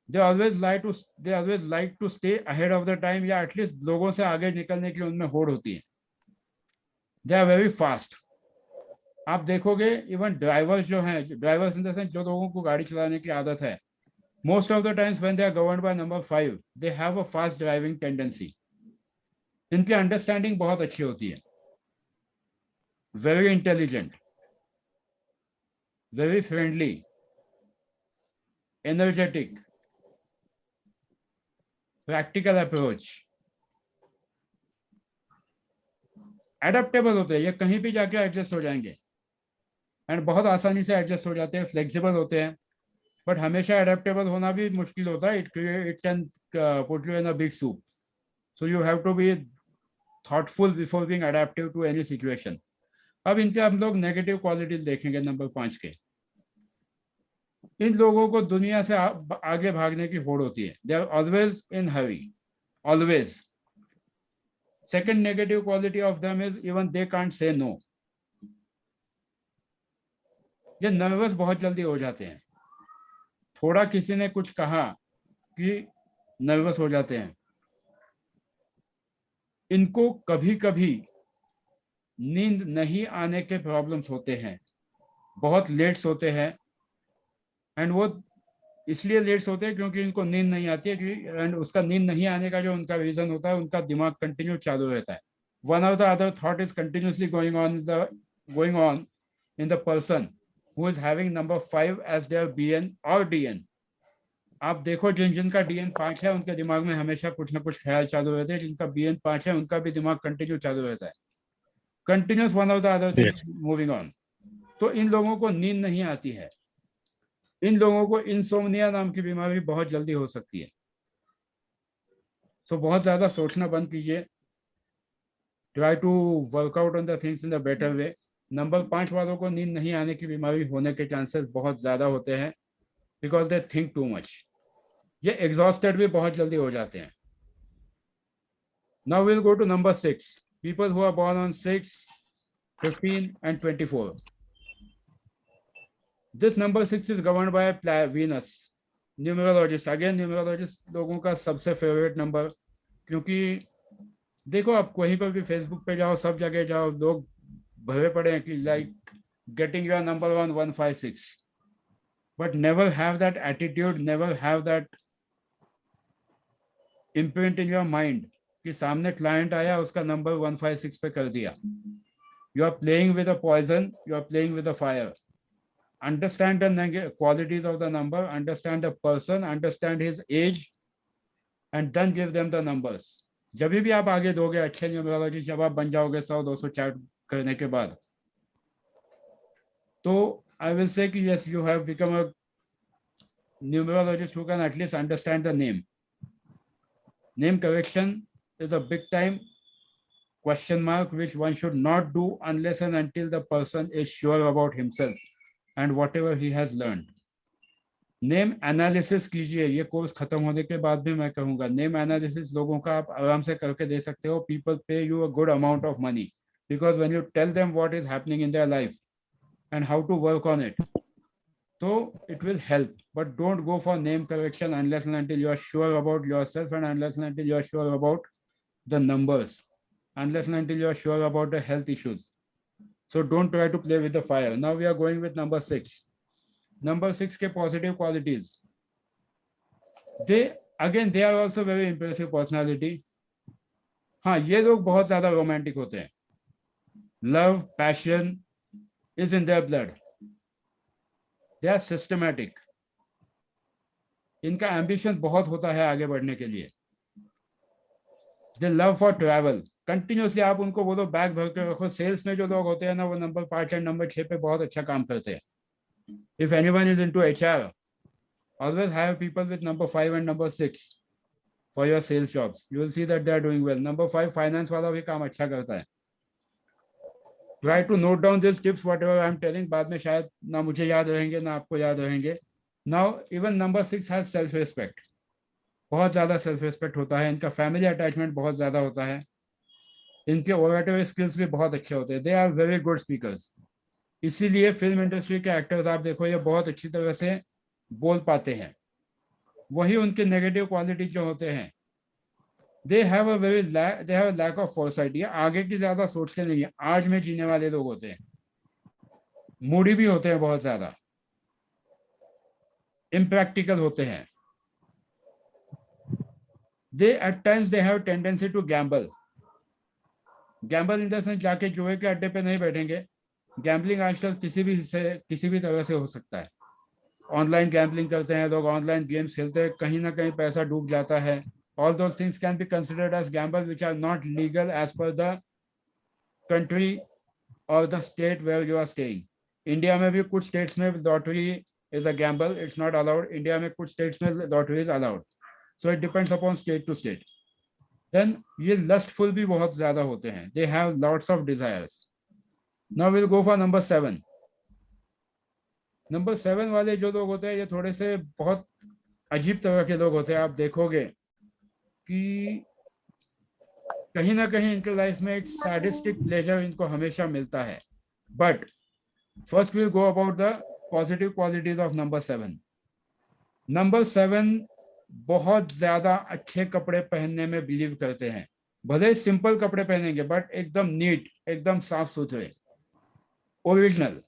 They always like to stay ahead of the time, या at least लोगों से आगे निकलने की उनमें होड़ होती है। They are very fast. आप देखोगे इवन ड्राइवर्स जो हैं, ड्राइवर्स इन द सेंस जो लोगों को गाड़ी चलाने की आदत है, most of the times when they are governed by number 5, they have a fast driving tendency. इनकी अंडरस्टैंडिंग बहुत अच्छी होती है, very intelligent, very friendly, energetic, practical approach, adaptable होते हैं, ये कहीं भी जाके एडजस्ट हो जाएंगे एंड बहुत आसानी से एडजस्ट हो जाते हैं, फ्लेक्सिबल होते हैं। बट हमेशा एडेप्टेबल होना भी मुश्किल होता है। It can put you in a big soup, so you have to be thoughtful before being adaptive to any situation. अब इनके हम लोग नेगेटिव क्वालिटीज देखेंगे नंबर 5 के। इन लोगों को दुनिया से आगे भागने की होड़ होती है। They are always in hurry, always. Second negative quality of them is even they can't say no. ये नर्वस बहुत जल्दी हो जाते हैं, थोड़ा किसी ने कुछ कहा कि नर्वस हो जाते हैं। इनको कभी कभी नींद नहीं आने के प्रॉब्लम्स होते हैं, बहुत लेट सोते हैं एंड वो इसलिए लेट सोते हैं क्योंकि इनको नींद नहीं आती है। एंड उसका नींद नहीं आने का जो उनका रीजन होता है, उनका दिमाग कंटिन्यू चालू रहता है। One of the other thought is continuously going on in the person who is having number 5 as there BN और डीएन। आप देखो जिनका डीएन 5 है उनके दिमाग में हमेशा कुछ ना कुछ ख्याल चालू रहते हैं। जिनका बीएन 5 है उनका भी दिमाग कंटिन्यू चालू रहता है, continuous one of the other things moving on. तो इन लोगों को नींद नहीं आती है। इन लोगों को इंसोम्निया नाम की बीमारी बहुत जल्दी हो सकती है। सो बहुत ज्यादा सोचना बंद कीजिए, try to work out on the things in the better way. Number 5 वालों को नींद नहीं आने की बीमारी होने के चांसेस बहुत ज्यादा होते हैं because they think too much. ये एग्जॉस्टेड भी बहुत जल्दी हो जाते हैं। Now will go to number 6, people who are born on 6, 15 and 24. This number 6 is governed by Venus. Numerologist, again numerologist लोगों का सबसे फेवरेट नंबर, क्योंकि देखो आप कहीं पर भी फेसबुक पे जाओ, सब जगह जाओ, लोग भरे पड़े हैं कि like getting your number 156, but never have that attitude, never have that imprint in your mind कि सामने क्लाइंट आया उसका नंबर 156 पे कर दिया। You are playing with a poison, you are playing with a fire. Understand the qualities of the number, understand the person, understand his age, and then give them the numbers. जब भी आप आगे दोगे अच्छे numerologist, जब आप बन जाओगे 100-200 चार्ट करने के बाद, तो I will say कि yes, you have become a numerologist who can at least understand the name. Name correction is a big time question mark which one should not do unless and until the person is sure about himself and whatever he has learned. Name analysis कीजिए, ये course खत्म होने के बाद भी मैं कहूँगा name analysis लोगों का आप आराम से करके दे सकते हो। People pay you a good amount of money because when you tell them what is happening in their life and how to work on it, तो it will help. But don't go for name correction unless and until you are sure about yourself and unless and until you are sure about the numbers, unless and until you are sure about the health issues. So don't try to play with the fire. Now we are going with number 6. Number 6 के positive qualities. They are also very impressive personality. हाँ, ये लोग बहुत ज्यादा romantic होते हैं. Love, passion is in their blood. They are systematic. इनका ambition बहुत होता है आगे बढ़ने के लिए. They love for travel. Continuously आप उनको बोलो बैग भर के रखो. सेल्स में जो लोग होते हैं ना, वो नंबर 5 एंड नंबर 6 पे बहुत अच्छा काम करते हैं. If anyone is into HR, always hire people with number 5 and number 6 for your sales jobs. You will see that they are doing well. Number 5 finance वाला भी काम अच्छा करता है. Try to note down these tips whatever I am telling. बाद में शायद ना मुझे याद रहेंगे ना आपको याद रहेंगे. Now even number 6 has self respect. बहुत ज्यादा सेल्फ रिस्पेक्ट होता है. इनका फैमिली अटैचमेंट बहुत ज्यादा होता है. इनके ओरेटरी स्किल्स भी बहुत अच्छे होते हैं. They are very good speakers. इसीलिए फिल्म इंडस्ट्री के एक्टर्स आप देखो, ये बहुत अच्छी तरह से बोल पाते हैं. वही उनके नेगेटिव क्वालिटी जो होते हैं, they have a lack of foresight. ये आगे की ज्यादा सोचते नहीं है. आज में जीने वाले लोग होते हैं. मूडी भी होते हैं बहुत ज्यादा. इम्प्रैक्टिकल होते हैं. They at times they have tendency to gamble. Gamble in the sense जाके जुए के अड्डे पे नहीं बैठेंगे. गैम्बलिंग आजकल किसी भी तरह से हो सकता है. ऑनलाइन गैम्बलिंग करते हैं लोग, ऑनलाइन गेम्स खेलते हैं, कहीं ना कहीं पैसा डूब जाता है. All those things can be considered as gamble which are not legal as per the country और the state where you are staying. India में भी कुछ स्टेट्स में lottery is a gamble. It's not allowed. India में कुछ states में lottery is allowed. So it depends upon state to state. Then ये lustful भी बहुत ज्यादा होते हैं. They have lots of desires. Now will go for number 7. Number 7 वाले जो लोग होते हैं, ये थोड़े से बहुत अजीब तरह के लोग होते हैं. आप देखोगे कि कहीं ना कहीं इनके लाइफ में एक सैडिस्टिक प्लेजर इनको हमेशा मिलता है. But first will go about the positive qualities of number 7. Number 7 बहुत ज्यादा अच्छे कपड़े पहनने में बिलीव करते हैं. भले ही सिंपल कपड़े पहनेंगे बट एकदम नीट, एकदम साफ सुथरे, ओरिजिनल.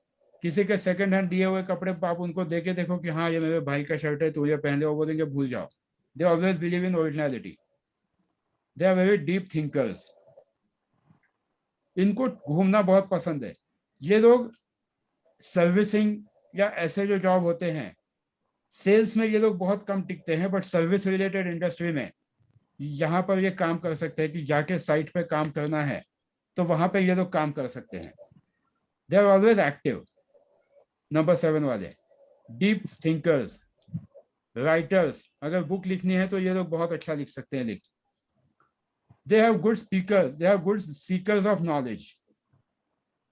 किसी के सेकंड हैंड दिए हुए कपड़े आप उनको देके देखो कि हाँ ये मेरे भाई का शर्ट है, तू ये पहन ले, वो बोलेंगे भूल जाओ. They always believe in originality. They are very deep thinkers. इनको घूमना बहुत पसंद है. ये लोग सर्विसिंग या ऐसे जो जॉब होते हैं, सेल्स में ये लोग बहुत कम टिकते हैं, बट सर्विस रिलेटेड इंडस्ट्री में यहाँ पर ये काम कर सकते हैं कि जाके साइट पे काम करना है तो वहां पे ये लोग काम कर सकते हैं. They are always active. Number 7 वाले डीप थिंकर्स, राइटर्स. अगर बुक लिखनी है तो ये लोग बहुत अच्छा लिख सकते हैं. They have good speakers. They have good seekers of knowledge.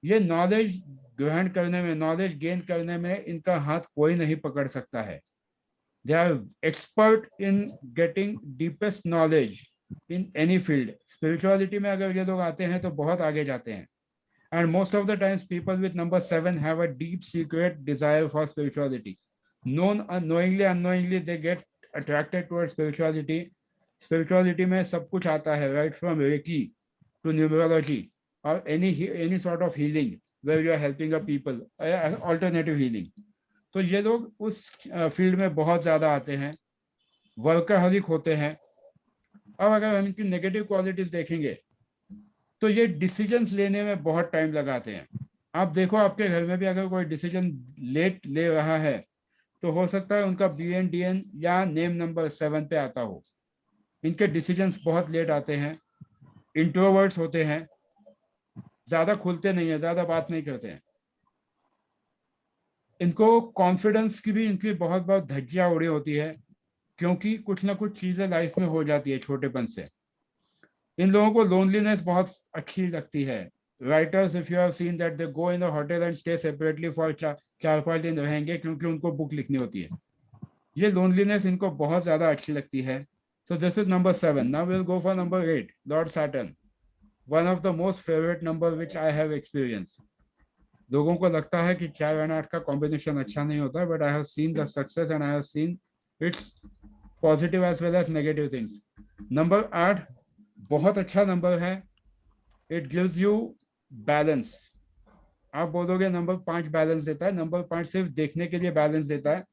ये नॉलेज ग्रहण करने में, नॉलेज गेन करने में इनका हाथ कोई नहीं पकड़ सकता है. They are expert in getting deepest knowledge in any field. Spirituality में अगर ये लोग आते हैं तो बहुत आगे जाते हैं. And most of the times people with number 7 have a deep secret desire for spirituality. Knowingly, unknowingly they get attracted towards spirituality. Spirituality में सब कुछ आता है, right from Reiki to numerology or any sort of healing where you are helping a people, alternative healing. तो ये लोग उस field में बहुत ज्यादा आते हैं, वर्कaholic होते हैं. अब अगर हम इनकी नेगेटिव क्वालिटीज देखेंगे तो ये डिसीजंस लेने में बहुत टाइम लगाते हैं. आप देखो आपके घर में भी अगर कोई डिसीजन लेट ले रहा है तो हो सकता है उनका BNDN या नेम नंबर 7 पे आता हो. इनके डिसीजंस बहुत लेट आते हैं. इंट्रोवर्ट्स होते हैं, ज्यादा खुलते नहीं है, ज्यादा बात नहीं करते हैं. इनको कॉन्फिडेंस की भी इनकी बहुत बहुत धज्जियां उड़ी होती है, क्योंकि कुछ ना कुछ चीजें लाइफ में हो जाती है छोटेपन से. इन लोगों को लोनलीनेस बहुत अच्छी लगती है. Writers, if you have seen that, they go in a hotel and stay separately for 4-5 दिन रहेंगे क्योंकि उनको बुक लिखनी होती है. ये लोनलीनेस इनको बहुत ज्यादा अच्छी लगती है. So this is number 7. Now will go for number 8, Lord Saturn. One of the most favourite number which I have experience. लोगों को लगता है कि 4 और 8 का कॉम्बिनेशन अच्छा नहीं होता, but I have seen the success and I have seen its positive as well as negative things. Number 8 बहुत अच्छा नंबर है. It gives you balance. आप बोलोगे नंबर 5 बैलेंस देता है. नंबर 5 सिर्फ देखने के लिए बैलेंस देता है,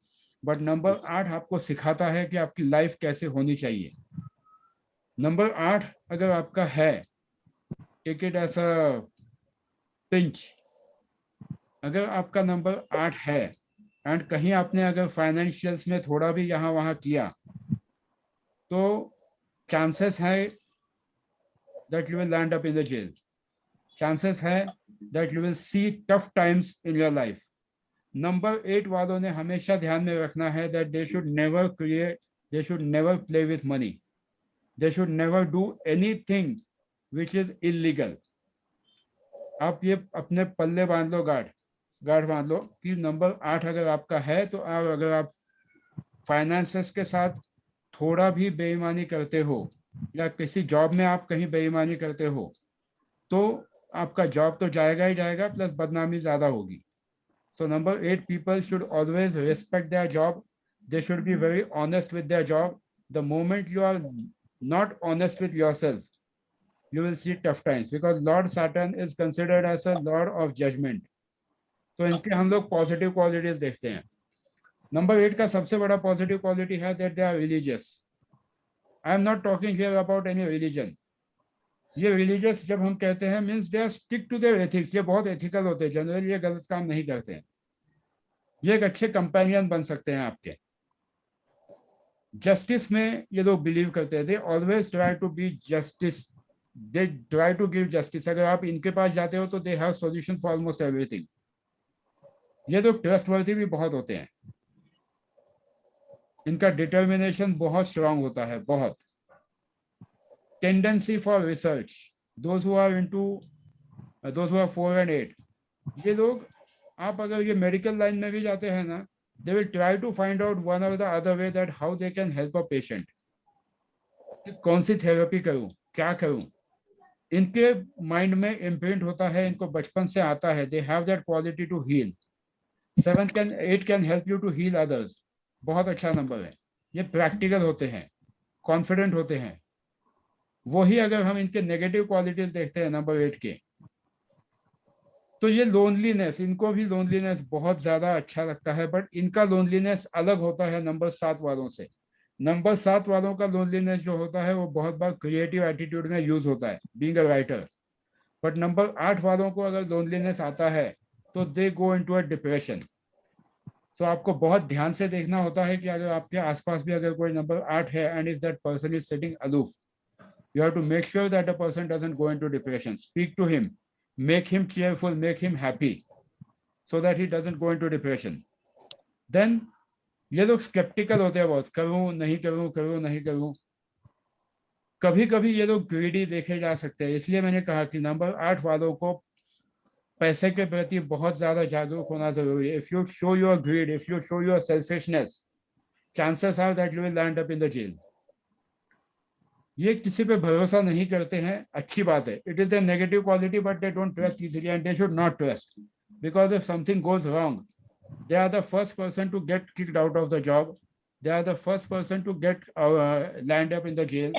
बट नंबर 8 आपको सिखाता है कि आपकी लाइफ कैसे होनी चाहिए। नंबर 8 अगर आपका है, take it as a pinch, अगर आपका नंबर 8 है एंड कहीं आपने अगर फाइनेंशियल्स में थोड़ा भी यहाँ वहाँ किया, तो चांसेस है that you will land up in the jail, chances है that you will see tough times in your life. Number 8 वालों ने हमेशा ध्यान में रखना है that they should never create, they should never play with money, they should never do anything which is illegal. आप ये अपने पल्ले बांध लो, गार्ड बांध लो कि नंबर 8 अगर आपका है तो अगर आप फाइनेंसेस के साथ थोड़ा भी बेईमानी करते हो या किसी जॉब में आप कहीं बेईमानी करते हो, तो आपका जॉब तो जाएगा ही जाएगा, प्लस बदनामी ज्यादा होगी। So number 8 people should always respect their job. They should be very honest with their job. The moment you are not honest with yourself, you will see tough times because Lord Saturn is considered as a Lord of judgment. तो इनके हम लोग positive qualities देखते हैं। Number 8 का सबसे बड़ा positive quality है that they are religious. I am not talking here about any religion. ये रिलीजियस जब हम कहते हैं means they are stick to their ethics, ये बहुत एथिकल होते हैं, जनरली ये गलत काम नहीं करते हैं, ये एक अच्छे कंपेनियन बन सकते हैं आपके। जस्टिस में ये लोग बिलीव करते हैं, they always try to be justice, they try to give justice. अगर आप इनके पास जाते हो तो they have solution for almost everything. ये लोग ट्रस्टवर्दी भी बहुत होते हैं, इनका डिटर्मिनेशन बहुत स्ट्रांग होता है, बहुत। Tendency for research, those who are into, those who are 4 and 8, ये लोग, आप अगर ये मेडिकल लाइन में भी जाते हैं ना, they will try to find out one or the other way that how they can help a patient. कौन सी थेरेपी करूं, क्या करूं, इनके माइंड में इम्प्रिंट होता है, इनको बचपन से आता है। They have that quality to heal. 8 can help you to heal others, बहुत अच्छा नंबर है। ये प्रैक्टिकल होते हैं, कॉन्फिडेंट होते हैं। वही अगर हम इनके नेगेटिव क्वालिटीज देखते हैं नंबर 8 के, तो ये लोनलीनेस, इनको भी लोनलीनेस बहुत ज्यादा अच्छा लगता है, बट इनका लोनलीनेस अलग होता है नंबर 7 वालों से। नंबर 7 वालों का लोनलीनेस जो होता है वो बहुत बार क्रिएटिव एटीट्यूड में यूज होता है, being a writer. But number 8 वालों को अगर लोनलीनेस आता है तो दे गो इनटू अ डिप्रेशन। तो आपको बहुत ध्यान से देखना होता है कि अगर आपके आसपास भी अगर कोई नंबर 8 है and if that person is sitting aloof, you have to make sure that the person doesn't go into depression. Speak to him, make him cheerful, make him happy, so that he doesn't go into depression. Then ये लोग skeptical होते हैं बहुत, करूं नहीं करूं, करूं नहीं करूं। कभी कभी ये लोग greedy देखे जा सकते हैं, इसलिए मैंने कहा कि नंबर 8 वालों को पैसे के प्रति बहुत ज्यादा जागरूक होना जरूरी है। If you show your greed, if you show your selfishness, chances are that you will land up in the jail. ये किसी पे भरोसा नहीं करते हैं, अच्छी बात है। It is a negative quality, but they don't trust easily and they should not trust, because if something goes wrong, they are the first person to get kicked out of the job, they are the first person to get land up in the jail.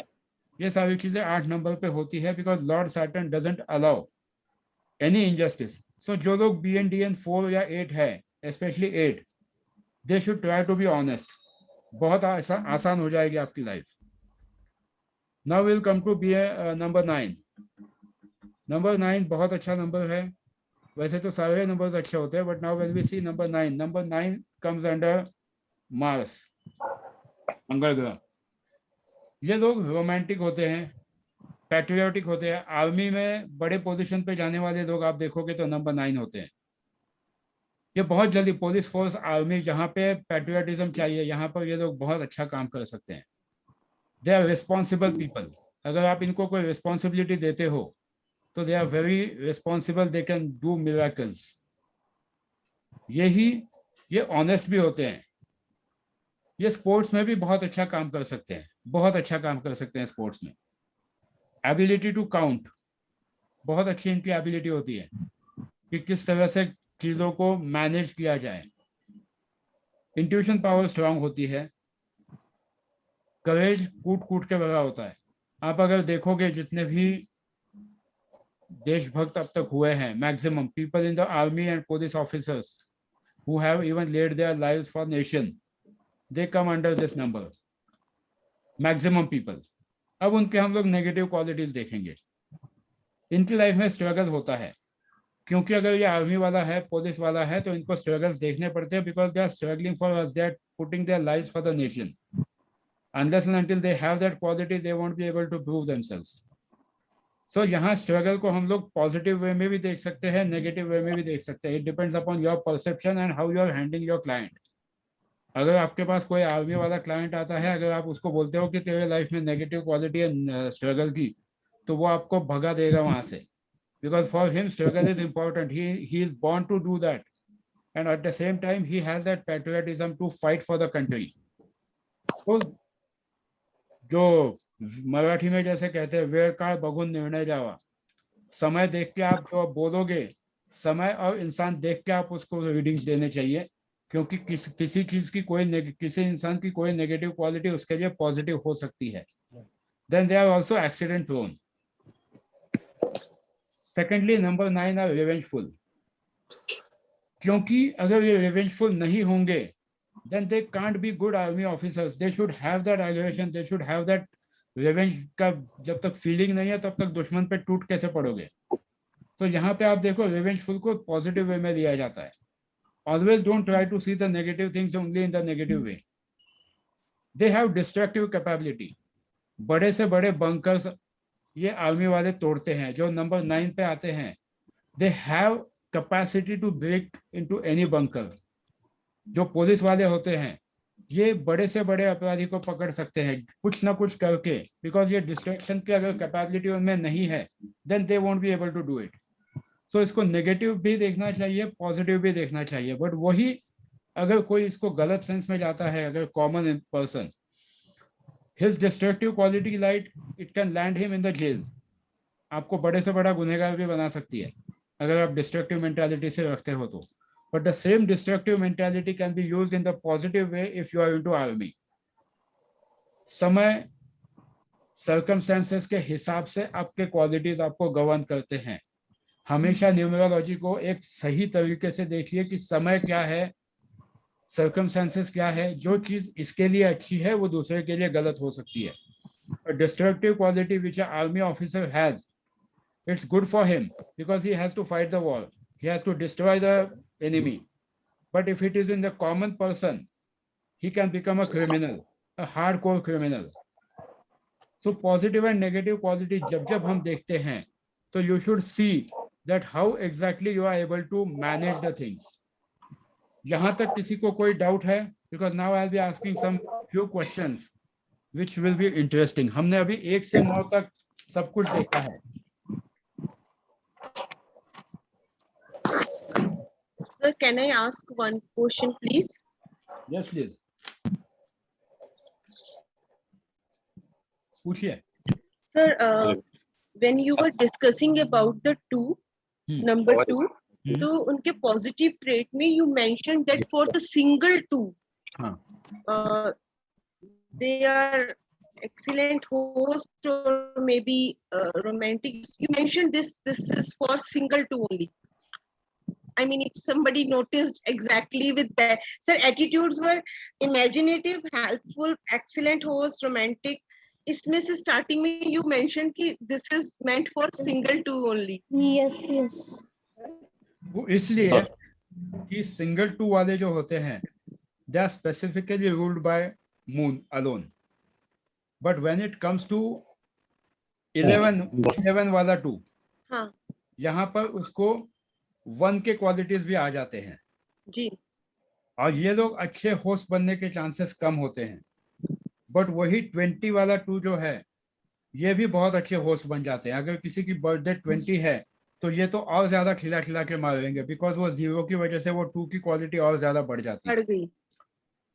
ये सारी चीजें 8 नंबर पे होती है, because lord Saturn doesn't allow any injustice. So जो लोग BNDN 4 या 8 है, specially 8, they should try to be honest. बहुत आसान हो जाएगी आपकी life. Now we'll come to number 9. Number 9 बहुत अच्छा नंबर है, वैसे तो सारे नंबर्स अच्छे होते हैं, but now when we see number 9, number 9 comes under Mars, मंगल ग्रह। ये लोग रोमांटिक होते हैं, पैट्रियोटिक होते हैं। आर्मी में बड़े पोजीशन पे जाने वाले लोग आप देखोगे तो नंबर 9 होते हैं। ये बहुत जल्दी पुलिस फोर्स, आर्मी, जहाँ पे पैट्रियोटिज्म चाहिए, यहाँ पर ये लोग बहुत अच्छा काम कर सकते हैं। They are responsible people. अगर आप इनको कोई रिस्पॉन्सिबिलिटी देते हो तो they are very responsible, they can do miracles. ये ऑनेस्ट भी होते हैं। ये स्पोर्ट्स में भी बहुत अच्छा काम कर सकते हैं, बहुत अच्छा काम कर सकते हैं स्पोर्ट्स में। एबिलिटी टू काउंट, बहुत अच्छी इनकी एबिलिटी होती है कि किस तरह से चीज़ों को मैनेज किया जाए। इंट्यूशन पावर स्ट्रांग होती है। करेज कूट के भरा होता है। आप अगर देखोगे जितने भी देशभक्त अब तक हुए हैं, maximum people in the army and police officers who have even laid their lives for nation, they come under this number, maximum people. अब उनके हम लोग नेगेटिव क्वालिटीज देखेंगे। इनकी लाइफ में स्ट्रगल होता है, क्योंकि अगर ये आर्मी वाला है, पुलिस वाला है, तो इनको स्ट्रगल्स देखने पड़ते हैं, because they are struggling for us, they are putting their lives for the nation. Unless and until they have that quality, they won't be able to prove themselves. So यहाँ struggle को हम लोग positive way में भी देख सकते हैं, negative way में भी देख सकते हैं। It depends upon your perception and how you are handling your client. अगर आपके पास कोई आर्मी वाला क्लाइंट आता है, अगर आप उसको बोलते हो कि तेरे लाइफ में नेगेटिव क्वालिटी है स्ट्रगल की, तो वो आपको भगा देगा वहां से, because for him struggle is important, he is born to do that, and at the same time he has that patriotism to fight for the country. तो जो मराठी में जैसे कहते हैं, वेळ काळ बघून निर्णय जावा, समय देख के आप जो बोलोगे, समय और इंसान देख के आप उसको रीडिंग्स देने चाहिए, क्योंकि किसी चीज की किसी इंसान की कोई नेगेटिव क्वालिटी उसके लिए पॉजिटिव हो सकती है। Then they are also accident prone. Secondly, number 9 are revengeful, क्योंकि अगर ये रिवेंजफुल नहीं होंगे, then they can't be good army officers. They should have that aggression, they should have that revenge का जब तक फीलिंग नहीं है तब तक दुश्मन पे टूट कैसे पड़ोगे। तो यहाँ पे आप देखो, रिवेंजफुल को पॉजिटिव वे में लिया जाता है। Always don't try to see the negative things only in the negative way. They have destructive capability. बड़े से बड़े बंकर्स ये आर्मी वाले तोड़ते हैं। जो नंबर 9 पे आते हैं, they have capacity to break into any bunker. जो पुलिस वाले होते हैं, ये बड़े से बड़े अपराधी को पकड़ सकते हैं कुछ ना कुछ करके, बिकॉज ये डिस्ट्रैक्शन की अगर कैपेबिलिटी उनमें नहीं है, then they won't be able to do it. So इसको नेगेटिव भी देखना चाहिए, पॉजिटिव भी देखना चाहिए, बट वही अगर कोई इसको गलत सेंस में जाता है, अगर common person, his destructive quality light it can land him in the jail. आपको बड़े से बड़ा गुनहगार भी बना सकती है अगर आप डिस्ट्रक्टिव मेंटालिटी से रखते हो तो। But the same destructive mentality can be used in the positive way if you are into army. समय circumstances के हिसाब से आपके क्वालिटीज आपको गवर्न करते हैं। हमेशा न्यूमरोलॉजी को एक सही तरीके से देखिए कि समय क्या है, circumstances क्या है। जो चीज इसके लिए अच्छी है वो दूसरे के लिए गलत हो सकती है। A destructive quality which an army officer has, it's good for him because he has to fight the war. He has to destroy the enemy. But if it is in the common person, he can become a criminal, a hardcore criminal. So positive and negative quality जब हम देखते हैं, तो you should see that how exactly you are able to manage the things. यहाँ तक किसी को कोई डाउट है? Because now I'll be asking some few questions which will be interesting. हमने अभी 1 से 9 तक सब कुछ देखा है। Sir, can I ask one question, please? Yes, please. पूछिए। Sir, when you were discussing about the number 2, तो उनके positive trait में you mentioned that for the single 2, they are excellent host or maybe romantic. You mentioned this is for single 2 only. I mean, if somebody noticed exactly with that, sir, attitudes were imaginative, helpful, excellent host, romantic. इसमें से starting में you mentioned कि this is meant for single 2 only. Yes, yes. वो इसलिए कि single 2 वाले जो होते हैं, they are specifically ruled by moon alone. But when it comes to 11 वाला 2, हाँ यहाँ पर उसको 1 के क्वालिटीज भी आ जाते हैं जी। और ये लोग अच्छे होस्ट बनने के चांसेस कम होते हैं। बट वही 20 वाला 2 जो है, ये भी बहुत अच्छे होस्ट बन जाते हैं। अगर किसी की बर्थडे 20 है तो ये तो और ज्यादा खिला खिला के मारेंगे, बिकॉज वो 0 की वजह से वो 2 की क्वालिटी और ज्यादा बढ़ जाती है। बढ़ गई।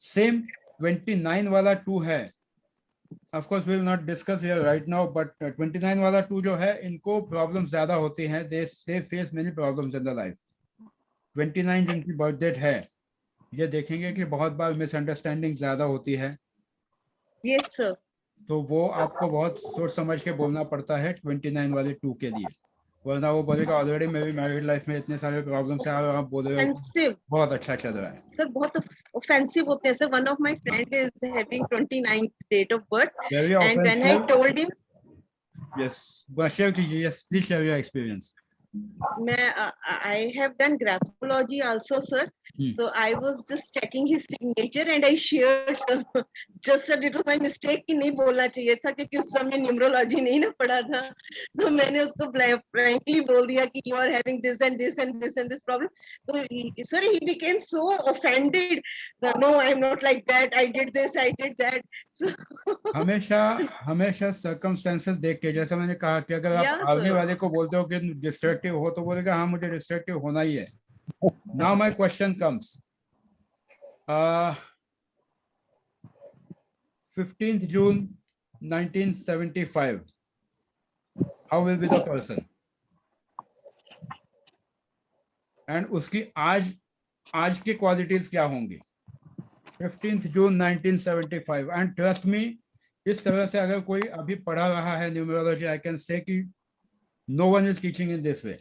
सेम 29 वाला 2 है, of course we will not discuss here right now, but 29 वाला 2 जो है, इनको प्रॉब्लम्स ज्यादा होती हैं। They face many problems in the life. 29 जिनकी बर्थ डेट है, ये देखेंगे कि बहुत बार मिसअंडरस्टैंडिंग ज्यादा होती है। Yes sir. तो वो आपको बहुत सोच समझ के बोलना पड़ता है 29 वाले 2 के लिए, वरना वो बोलेगा ऑलरेडी मेरी मैरिड लाइफ में इतने सारे प्रॉब्लम्स हैं और आप बोल रहे हो बहुत अच्छा चल रहा है। सर बहुत offensive होते हैं sir. One of my friend is having 29th date of birth, Very and when I offensive. told him, Yes, share कीजिए. Yes, please share your experience. I have done graphology also, sir. So I was just checking his signature and I shared some. Just sir, it was my mistake कि नहीं बोलना चाहिए था क्योंकि उस समय numerology नहीं ना पढ़ा था. तो मैंने उसको frankly बोल दिया कि you are having this and this and this and this problem. So sir, he became so offended. No, I'm not like that. I did this, I did that. So हमेशा circumstances देख के, जैसा मैंने कहा कि अगर Yeah, आप आगे sir. वाले को बोलते हो कि डिस्ट्रक्टिव हो तो बोलेगा हाँ मुझे डिस्ट्रक्टिव होना ही है. Now my question comes. 15th June 1975. How will be the person? And उसकी आज की क्वालिटीज क्या होंगी? 15th June 1975. And trust me, इस तरह से अगर कोई अभी पढ़ा रहा है न्यूमरोलॉजी, आई कैन से कि no one is teaching in this way.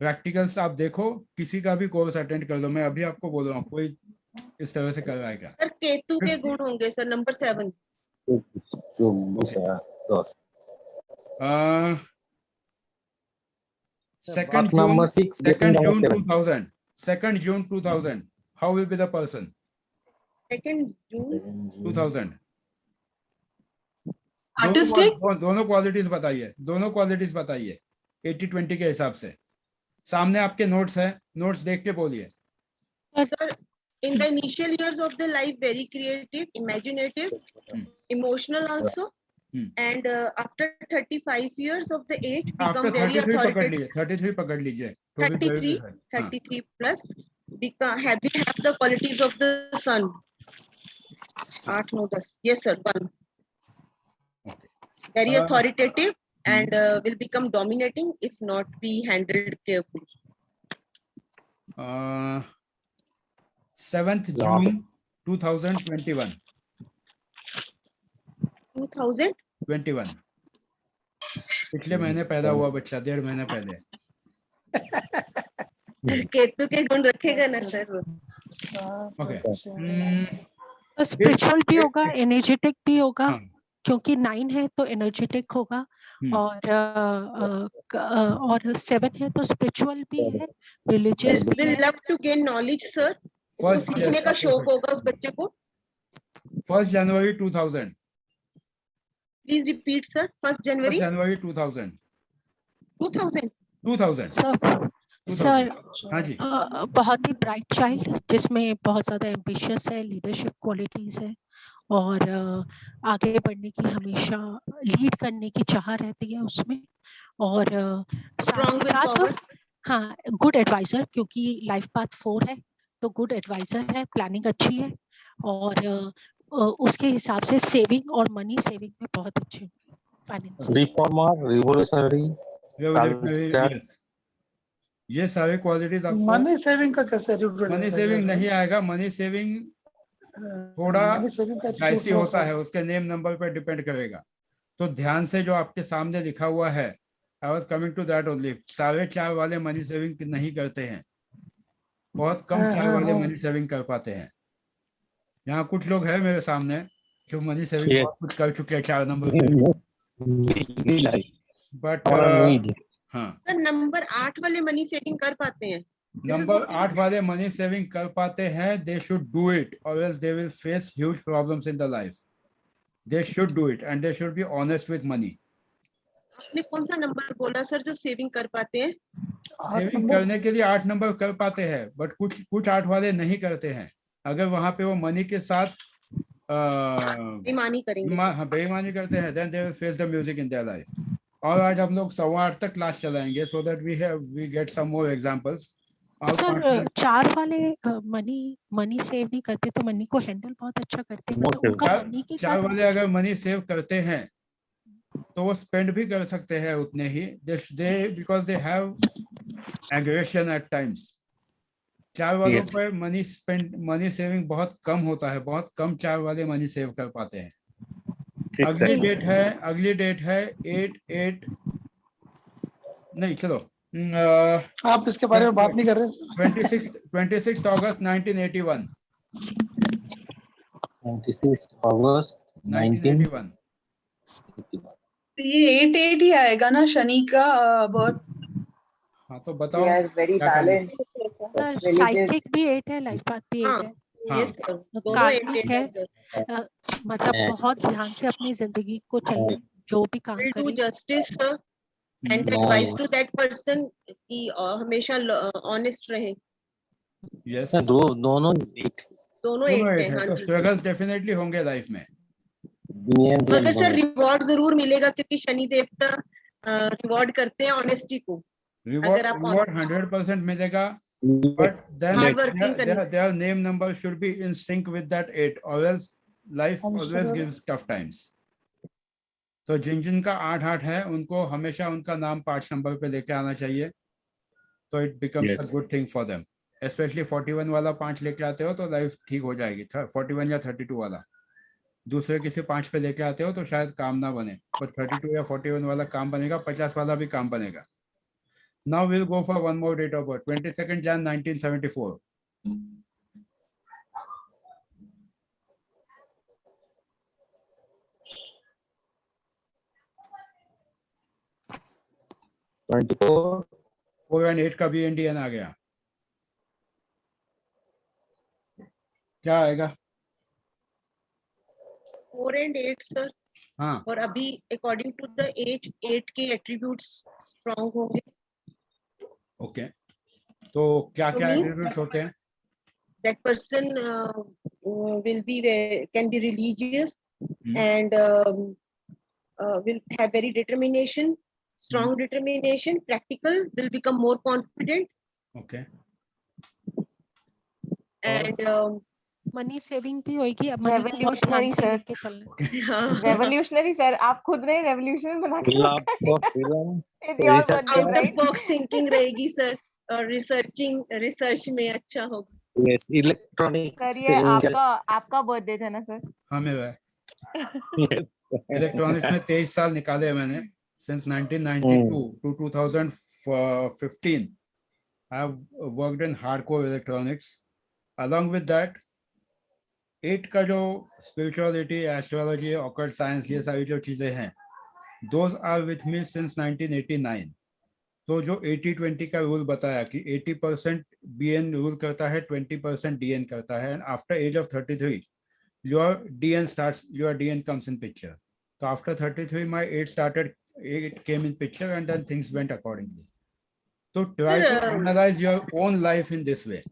Practicals आप देखो, किसी का भी कोर्स अटेंड कर लो. मैं अभी आपको बोल रहा हूँ, कोई इस तरह से कर रहा है क्या? सर केतु के गुण होंगे sir. Number 7. Second number June, 6, getting 2nd June number 7. 2000. 2nd June 2000. How will be the person? 2nd June. 2000. Artistic? दोनों क्वालिटीज बताइए. दोनों क्वालिटीज बताइए 80-20 के हिसाब से. सामने आपके नोट्स हैं, नोट्स देख के बोलिए. Sir, in the initial years of the life, very creative, imaginative, emotional also. And after 35 years of the age, After become very 33 पकड़ authoritative. लीजिए. 33 पकड़ लीजिए. तो भी 33, very good है. 33 plus, become have the qualities of the sun. 8, 9, 10. Yes, sir. 1. Very authoritative and will become dominating if not be handled carefully. 7th June 2021. 2021. पिछले महीने पैदा हुआ बच्चा, 1.5 महीने पहले. केतु के गुण रखेगा ना सर. ओके. स्पिरिचुअल भी होगा, एनर्जेटिक भी होगा. हाँ. क्योंकि 9 है तो एनर्जेटिक होगा और 7 है तो स्पिरिचुअल भी है, रिलीजियस भी Will है. love to gain knowledge, sir. उसको First, सीखने yes, का okay, शौक okay. होगा उस बच्चे को. 1st January 2000. Please repeat, sir. 1st 1st January January 2000. 2000. 2000. Sir हाँ जी. बहुत ही ब्राइट चाइल्ड, जिसमें बहुत ज्यादा एम्बिशियस है, लीडरशिप क्वालिटीज है और आगे बढ़ने की, हमेशा लीड करने की चाह रहती है उसमें. और Strong साथ willpower. हाँ, गुड एडवाइजर, क्योंकि लाइफ पाथ 4 है तो गुड एडवाइजर है, प्लानिंग अच्छी है और उसके हिसाब से सेविंग और मनी सेविंग में बहुत अच्छे. Finance Reformer, revolutionary, Yes. ये सारे क्वालिटीज आपको. मनी सेविंग का कैसे? मनी सेविंग नहीं आएगा. मनी सेविंग थोड़ा डाइसी होता है, उसके नेम नंबर पर डिपेंड करेगा. तो ध्यान से जो आपके सामने लिखा हुआ है, I was coming to that only. 4.5 वाले मनी सेविंग नहीं करते हैं, बहुत कम 4 वाले मनी सेविंग कर पाते हैं. यहाँ कुछ लोग हैं मेरे सामने जो मनी सेविंग बहुत कुछ कर चुके हैं 4 नंबर. बट हाँ, सर नंबर 8 वाले मनी सेविंग कर पाते हैं. नंबर 8 वाले मनी सेविंग कर पाते हैं. दे शुड डू इट और else they will face huge problems in the life. They should do it and they should be honest with money. आपने कौन सा नंबर बोला सर जो सेविंग कर पाते हैं? सेविंग करने के लिए 8 नंबर कर पाते हैं, बट कुछ 8 वाले नहीं करते हैं. अगर वहां पे वो मनी के साथ बेईमानी करेंगे, बेईमानी करते हैं, then they will face the music in their life. और आज हम लोग 8:15 तक क्लास चलाएंगे so that we get some more examples. Sir 4 वाले मनी सेव नहीं करते तो मनी को हैंडल बहुत अच्छा करते हैं. मतलब उनका मनी के 4 साथ वाले अगर मनी सेव करते हैं तो वो स्पेंड भी कर सकते हैं उतने ही. They because they have aggression at times. 4 वालों पर मनी सेविंग बहुत कम होता है, बहुत कम 4 वाले मनी सेव कर पाते हैं. अगली डेट है 8 नहीं, चलो आप इसके बारे में बात नहीं कर रहे. 26 अगस्त 1981. And this is August 1981. 1981. तो ये 8-8 ही आएगा ना शनि का बर्थ। हाँ तो बताओ They are very क्या करना है? balanced. सर साइकिक भी 8 है, लाइफ पाथ भी 8 हाँ, है, हाँ yes sir, दोनों कार्मिक 8 है। sir. मतलब बहुत ध्यान से अपनी जिंदगी को चलना, जो भी काम Will do करे। justice sir and No. advice to that person कि हमेशा honest रहे। यस दोनों eight. दोनों दोनों 8 8 है, है हाँ तो जी। स्ट्रगल्स डेफिनेटली होंगे लाइफ में। मगर सर रिवॉर्ड जरूर मिलेगा क्योंकि शनि देवता रिवॉर्ड करते हैं ऑनेस्टी को। रिवॉर्ड अगर आप रिवॉर्ड honest- 100% मिलेगा, but then Hard working their name number should be in sync with that 8 or else life always gives tough times. तो जिन जिन का 8-8 है उनको हमेशा उनका नाम 5 नंबर पे लेके आना चाहिए, तो it becomes a good thing for them. Specially 41 वाला 5 लेके आते हो तो लाइफ ठीक हो जाएगी। 41 या 32 वाला दूसरे किसी 5 पे लेके आते हो तो शायद काम ना बने, पर 32 या 41 वाला काम बनेगा, 50 वाला भी काम बनेगा। Now we'll go for one more date of birth, 22nd Jan 1974. Twenty-four. 4 and 8 का भी इंडियन आ गया, क्या आएगा? 4 and 8 सर। हाँ और अभी अकॉर्डिंग टू द एज 8 के एट्रीब्यूट्स स्ट्रॉन्ग होंगे। ओके, तो क्या क्या To me, एट्रीब्यूट्स होते हैं? that person will be can be religious Hmm. and will have very determination, strong determination, practical, will become more confident okay, and money saving भी होगी, अब मनी को बहुत ध्यान Revolutionary से sir. लेके चलना। हाँ, Revolutionary sir, आप खुद ने revolution बना के Love रखा है। for film. It's your Research birthday, out right? of box thinking रहेगी सर, और रिसर्च में अच्छा होगा। Yes, electronics. सर ये आपका बर्थडे था ना सर? हाँ मेरा है। Yes. इलेक्ट्रॉनिक्स में 23 साल निकाले हैं मैंने, since 1992 to 2015 I have worked in hardcore electronics. Along with that 8 का जो spirituality, astrology, occult science, ये सारी जो चीजें हैं, those are with me since 1989. तो जो 80-20 का रूल बताया कि 80% BN रूल करता है, 20% DN करता है, and after age of 33 your DN comes in picture. So after 33 my 8 came in picture and then things went accordingly. So try to analyze your own life in this way.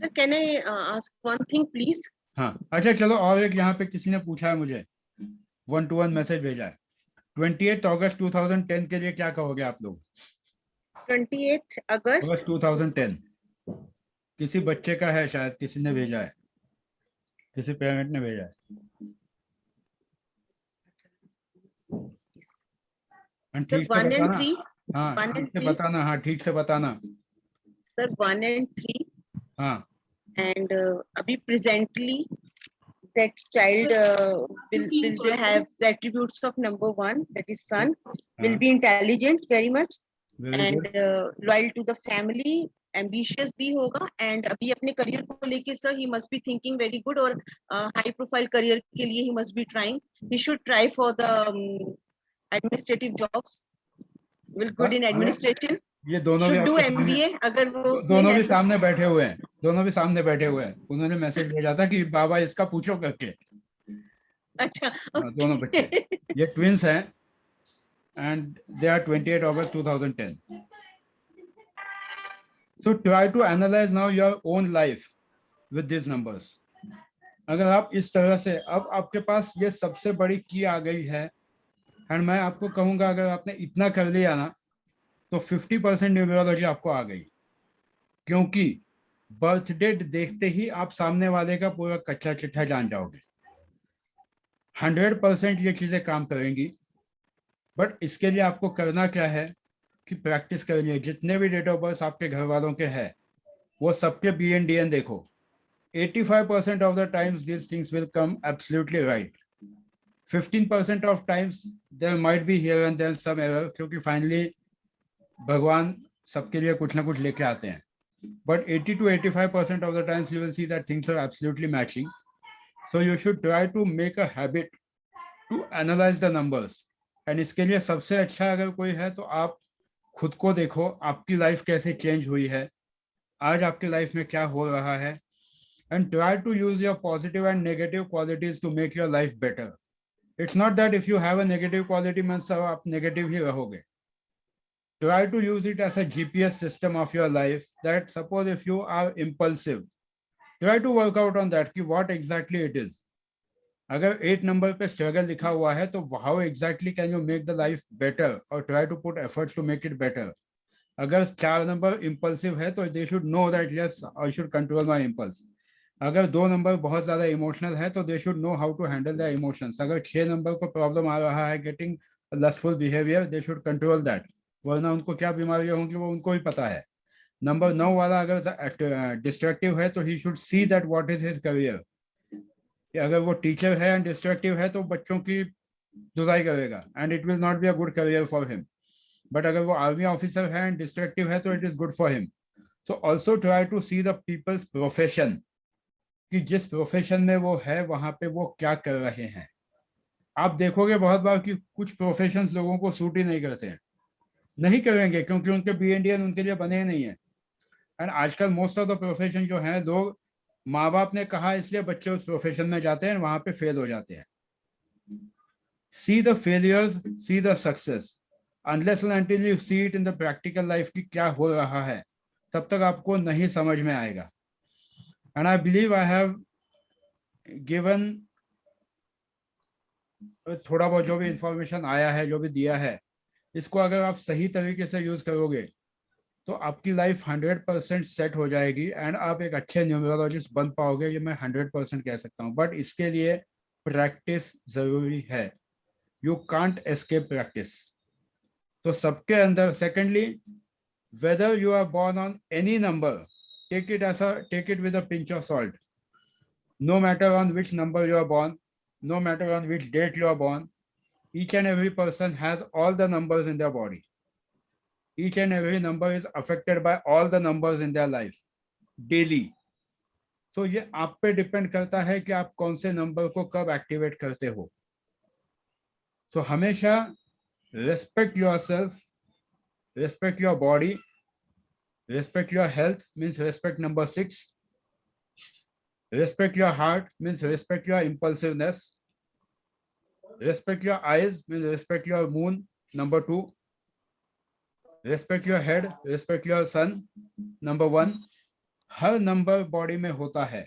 Sir, can I ask one thing please? हाँ अच्छा चलो, और एक यहाँ पे किसी ने पूछा है मुझे, 1-to-1 मैसेज भेजा है, 28 अगस्त 2010 के लिए क्या कहोगे आप लोग? 28 अगस्त अगस्त 2010 किसी बच्चे का है, शायद किसी ने भेजा है, किसी पेरेंट ने भेजा है। सर ठीक 1 से and बताना, 3 हाँ 1 ठीक and से 3 बताना, हाँ ठीक से बताना। सर 1 and 3 हाँ and abhi presently that child will have the attributes of number 1, that is son, will be intelligent very much very and good. loyal to the family, ambitious भी होगा and अभी अपने career को लेके sir he must be thinking very good और high profile career के लिए he must be trying, he should try for the administrative jobs, will good in administration, ये दोनों should do आपके सामने- MBA अगर वो उसमें दोनों है भी तो। सामने बैठे हुए हैं, दोनों भी सामने बैठे हुए हैं। उन्होंने मैसेज भेजा था कि बाबा इसका पूछो करके। अच्छा हाँ, दोनों बच्चे, ये ट्विंस हैं and they are 28 August 2010. So try to analyze now your own life with these numbers. अगर आप इस तरह से, अब आपके पास ये सबसे बड़ी की आ गई है, और मैं आपको कहूंगा अगर आपने इतना कर लिया ना तो 50% न्यूमरोलॉजी आपको आ गई, क्योंकि बर्थ डेट देखते ही आप सामने वाले का पूरा कच्चा चिट्ठा जान जाओगे। 100% ये चीजें काम करेंगी, बट इसके लिए आपको करना क्या है कि प्रैक्टिस करनी है। जितने भी डेट ऑफ बर्थ आपके घर वालों के हैं वो सबके BN DN देखो, 85% of the times these things will come absolutely right. 15% of times there might be here and there some error, क्योंकि फाइनली भगवान सबके लिए कुछ ना कुछ लेके आते हैं। but 80 to 85% of the times you will see that things are absolutely matching. So you should try to make a habit to analyze the numbers. And इसके लिए सबसे अच्छा अगर कोई है तो आप खुद को देखो, आपकी लाइफ कैसे चेंज हुई है, आज आपकी लाइफ में क्या हो रहा है, and try to use your positive and negative qualities to make your life better. It's not that if you have a negative quality means आप negative ही रहोगे. Try to use it as a GPS system of your life, that suppose if you are impulsive, try to work out on that कि what exactly it is. अगर 8 नंबर पे struggle लिखा हुआ है तो how exactly can you make the life better or try to put efforts to make it better. अगर 4 number impulsive है तो they should know that yes I should control my impulse. अगर 2 नंबर बहुत ज्यादा इमोशनल है तो they should know how to handle their emotions. अगर 6 number को प्रॉब्लम आ रहा है getting a lustful behavior, they should control that. वरना उनको क्या बीमारियां होंगी वो उनको ही पता है. नंबर 9 वाला अगर डिस्ट्रक्टिव है तो he should see that what is his career. अगर वो टीचर है एंड डिस्ट्रक्टिव है तो बच्चों की जुदाई करेगा and it will not be a good career for him. But अगर वो आर्मी ऑफिसर है एंड डिस्ट्रक्टिव है तो it is good for him. So also try to see the people's profession, कि जिस प्रोफेशन में वो है वहां पे वो क्या कर रहे हैं. आप देखोगे बहुत बार कि कुछ प्रोफेशंस लोगों को सूट ही नहीं करते हैं, नहीं करेंगे क्योंकि उनके BNDN उनके लिए बने ही नहीं है. एंड आजकल मोस्ट ऑफ द प्रोफेशन जो है लोग माँ बाप ने कहा इसलिए बच्चे उस प्रोफेशन में जाते हैं, वहां पे फेल हो जाते हैं. See the failures, see the success. Unless and until you see it in the practical life कि क्या हो रहा है, तब तक आपको नहीं समझ में आएगा. And I believe I have given थोड़ा बहुत जो भी इंफॉर्मेशन आया है, जो भी दिया है, इसको अगर आप सही तरीके से यूज करोगे तो आपकी लाइफ 100% सेट हो जाएगी एंड आप एक अच्छे न्यूमरोलॉजिस्ट बन पाओगे. ये मैं 100% कह सकता हूँ, बट इसके लिए प्रैक्टिस जरूरी है. You can't escape practice. तो सबके अंदर. Secondly, whether you are born on any number, take it with a pinch of salt. No matter on which number you are born, no matter on which date you are born, each and every person has all the numbers in their body. Each and every number is affected by all the numbers in their life daily. So ये आप पे depend करता है कि आप कौन से number को कब एक्टिवेट करते हो. So हमेशा respect yourself, respect your body, respect your health means respect number 6. Respect your heart means respect your impulsiveness. Respect your eyes means respect your moon, number 2. Respect your head, respect your sun, number 1. Her number body में होता है.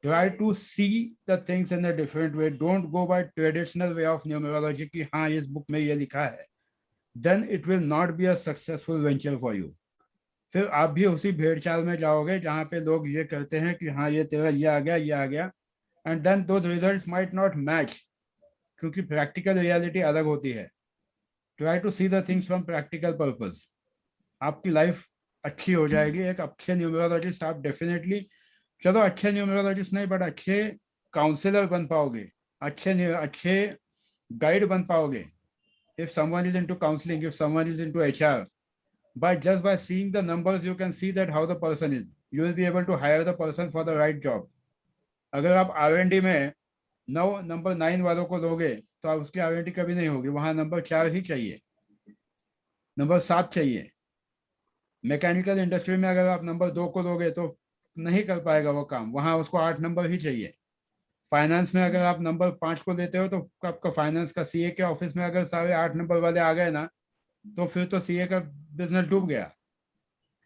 Try to see the things in a different way. Don't go by traditional way of numerology कि हाँ इस book में ये लिखा है. Then it will not be a successful venture for you. फिर आप भी उसी भेड़ चाल में जाओगे जहाँ पे लोग ये करते हैं कि हाँ ये तेरा ये आ गया, and then those results might not match, क्योंकि practical reality अलग होती है. Try to see the things from practical purpose. आपकी लाइफ अच्छी हो जाएगी. एक अच्छे न्यूमरोलॉजिस्ट आप डेफिनेटली, चलो अच्छे न्यूमरोलॉजिस्ट नहीं बट अच्छे काउंसलर बन पाओगे, अच्छे गाइड बन पाओगे. If someone is into counseling, if someone is into HR, just by seeing the numbers you can see that how the person is. You will be able to hire the person for the right job. अगर आप R&D में number 9 वालों को लोगे तो आप उसकी R&D कभी नहीं होगी. वहां नंबर 4 ही चाहिए, नंबर 7 चाहिए. मैकेनिकल इंडस्ट्री में अगर आप नंबर 2 को लोगे तो नहीं कर पाएगा वो काम, वहां उसको 8 नंबर ही चाहिए. फाइनेंस में अगर आप नंबर 5 को लेते हो तो आपका फाइनेंस का CA के ऑफिस में अगर सारे 8 नंबर वाले आ गए ना, तो फिर तो CA का बिजनेस डूब गया.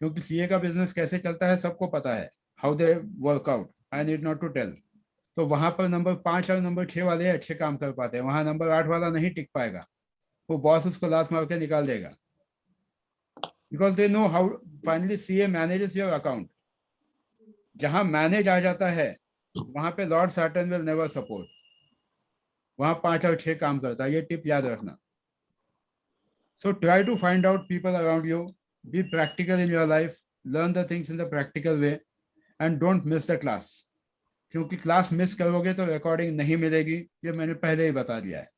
क्योंकि CA का बिजनेस कैसे चलता है सबको पता है, how they work out, I need not to tell. तो वहां पर नंबर 5 और नंबर 6 वाले अच्छे काम कर पाते हैं, वहां नंबर 8 वाला नहीं टिक पाएगा. वो बॉस उसको लात मार के निकाल देगा. Because they know how. Finally CA manages your account. जहां मैनेज आ जाता है वहां पे Lord Saturn will never support. वहां 5 और 6 काम करता है. ये टिप याद रखना. So try to find out people around you, be practical in your life, learn the things in the practical way, and don't miss the class. क्योंकि class miss करोगे तो रिकॉर्डिंग नहीं मिलेगी, ये मैंने पहले ही बता दिया है.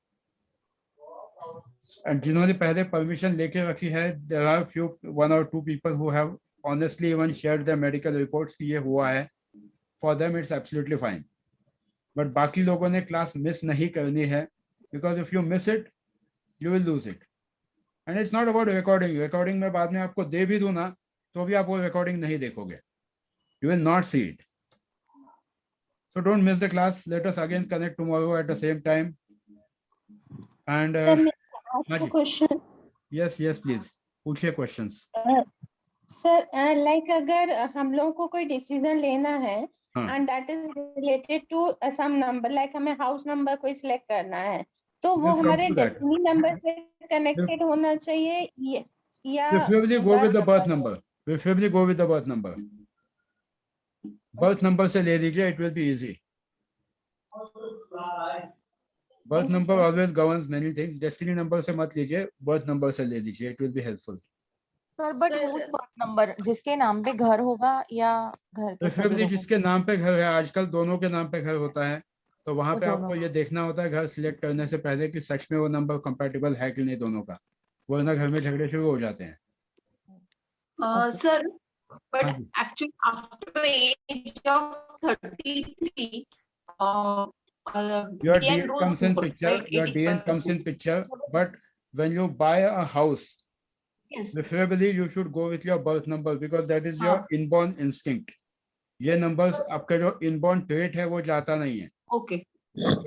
And जिन्होंने पहले परमिशन लेके रखी है, there are few 1 or 2 people who have honestly even shared their medical reports कि ये हुआ है, for them it's absolutely fine. But बाकी लोगों ने क्लास मिस नहीं करनी है, because if you miss it, you will lose it. And it's not about recording. Recording में बाद में आपको दे भी दूँ ना, तो भी आप वो recording नहीं देखोगे. You will not see it. So don't miss the class. Let us again connect tomorrow at the same time. And Sir, may I हाँ ask जी. a question? Yes, yes, please. पूछिए questions. सर लाइक अगर हम लोगों को कोई decision लेना है हाँ. And that is related to some number, like हमें हाउस नंबर कोई सिलेक्ट करना है, तो वो We'll come हमारे to that. डेस्टिनी नंबर से कनेक्टेड होना चाहिए या Preferably go with the birth number. Preferably go with the birth number. Birth number से ले लीजिए, it will be easy. Birth Thank you, number sir. always governs many things. Destiny number से मत लीजिए, birth number से ले लीजिए, it will be helpful. Sir but Sir, whose birth number, जिसके नाम पे घर होगा या घर के सभी Preferably लोगों जिसके नाम पे घर है, आजकल दोनों के नाम पे घर होता है, तो वहां वो पे दोनों आपको ये देखना होता है घर सिलेक्ट करने से पहले कि सच में वो नंबर कंपैटिबल है कि नहीं दोनों का, वरना घर में झगड़े शुरू हो जाते हैं. Sir, but हाँ जी. actually after age of 33, Your DN DN goes comes in more, picture. right? Your DN 80%. comes in picture. But when you buy a house, Yes. preferably you should go with your birth number because that is your हाँ. inborn instinct. ये numbers आपका जो inborn trait है वो जाता नहीं है. Okay.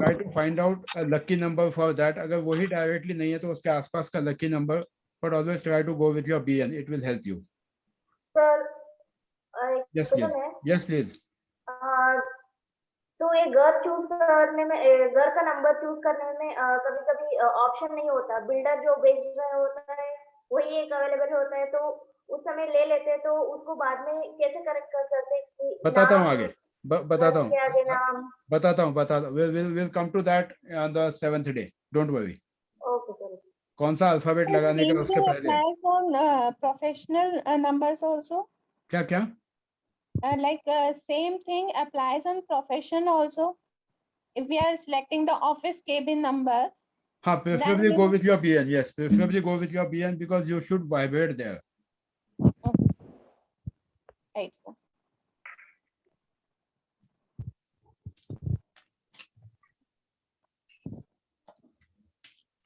Try to find out a lucky number for that. अगर वही directly नहीं है तो उसके आसपास का lucky number. But always try to go with your BN. It will help you. Sir Yes, please. Yes, please. तो ये घर चूज करने में, घर का नंबर चूज करने में कभी कभी ऑप्शन नहीं होता, बिल्डर जो बेच रहा होता है वही एक अवेलेबल होता है, तो उस समय ले लेते हैं, तो उसको बाद में कैसे करेक्ट कर सकते हैं कि बताता हूँ नाम आगे. बताता घर के आगे हूँ. नाम. बताता हूँ. We'll come to that on the 7th day. Don't worry. Okay sir. कौन सा अल्फाबेट लगाने का उसके पहले. applies on professional numbers also, क्या क्या. like same thing applies on profession also, if we are selecting the office cabin number. हाँ, preferably That go will- with your BN. Yes, preferably go with your BN because you should vibrate there. Right, sir.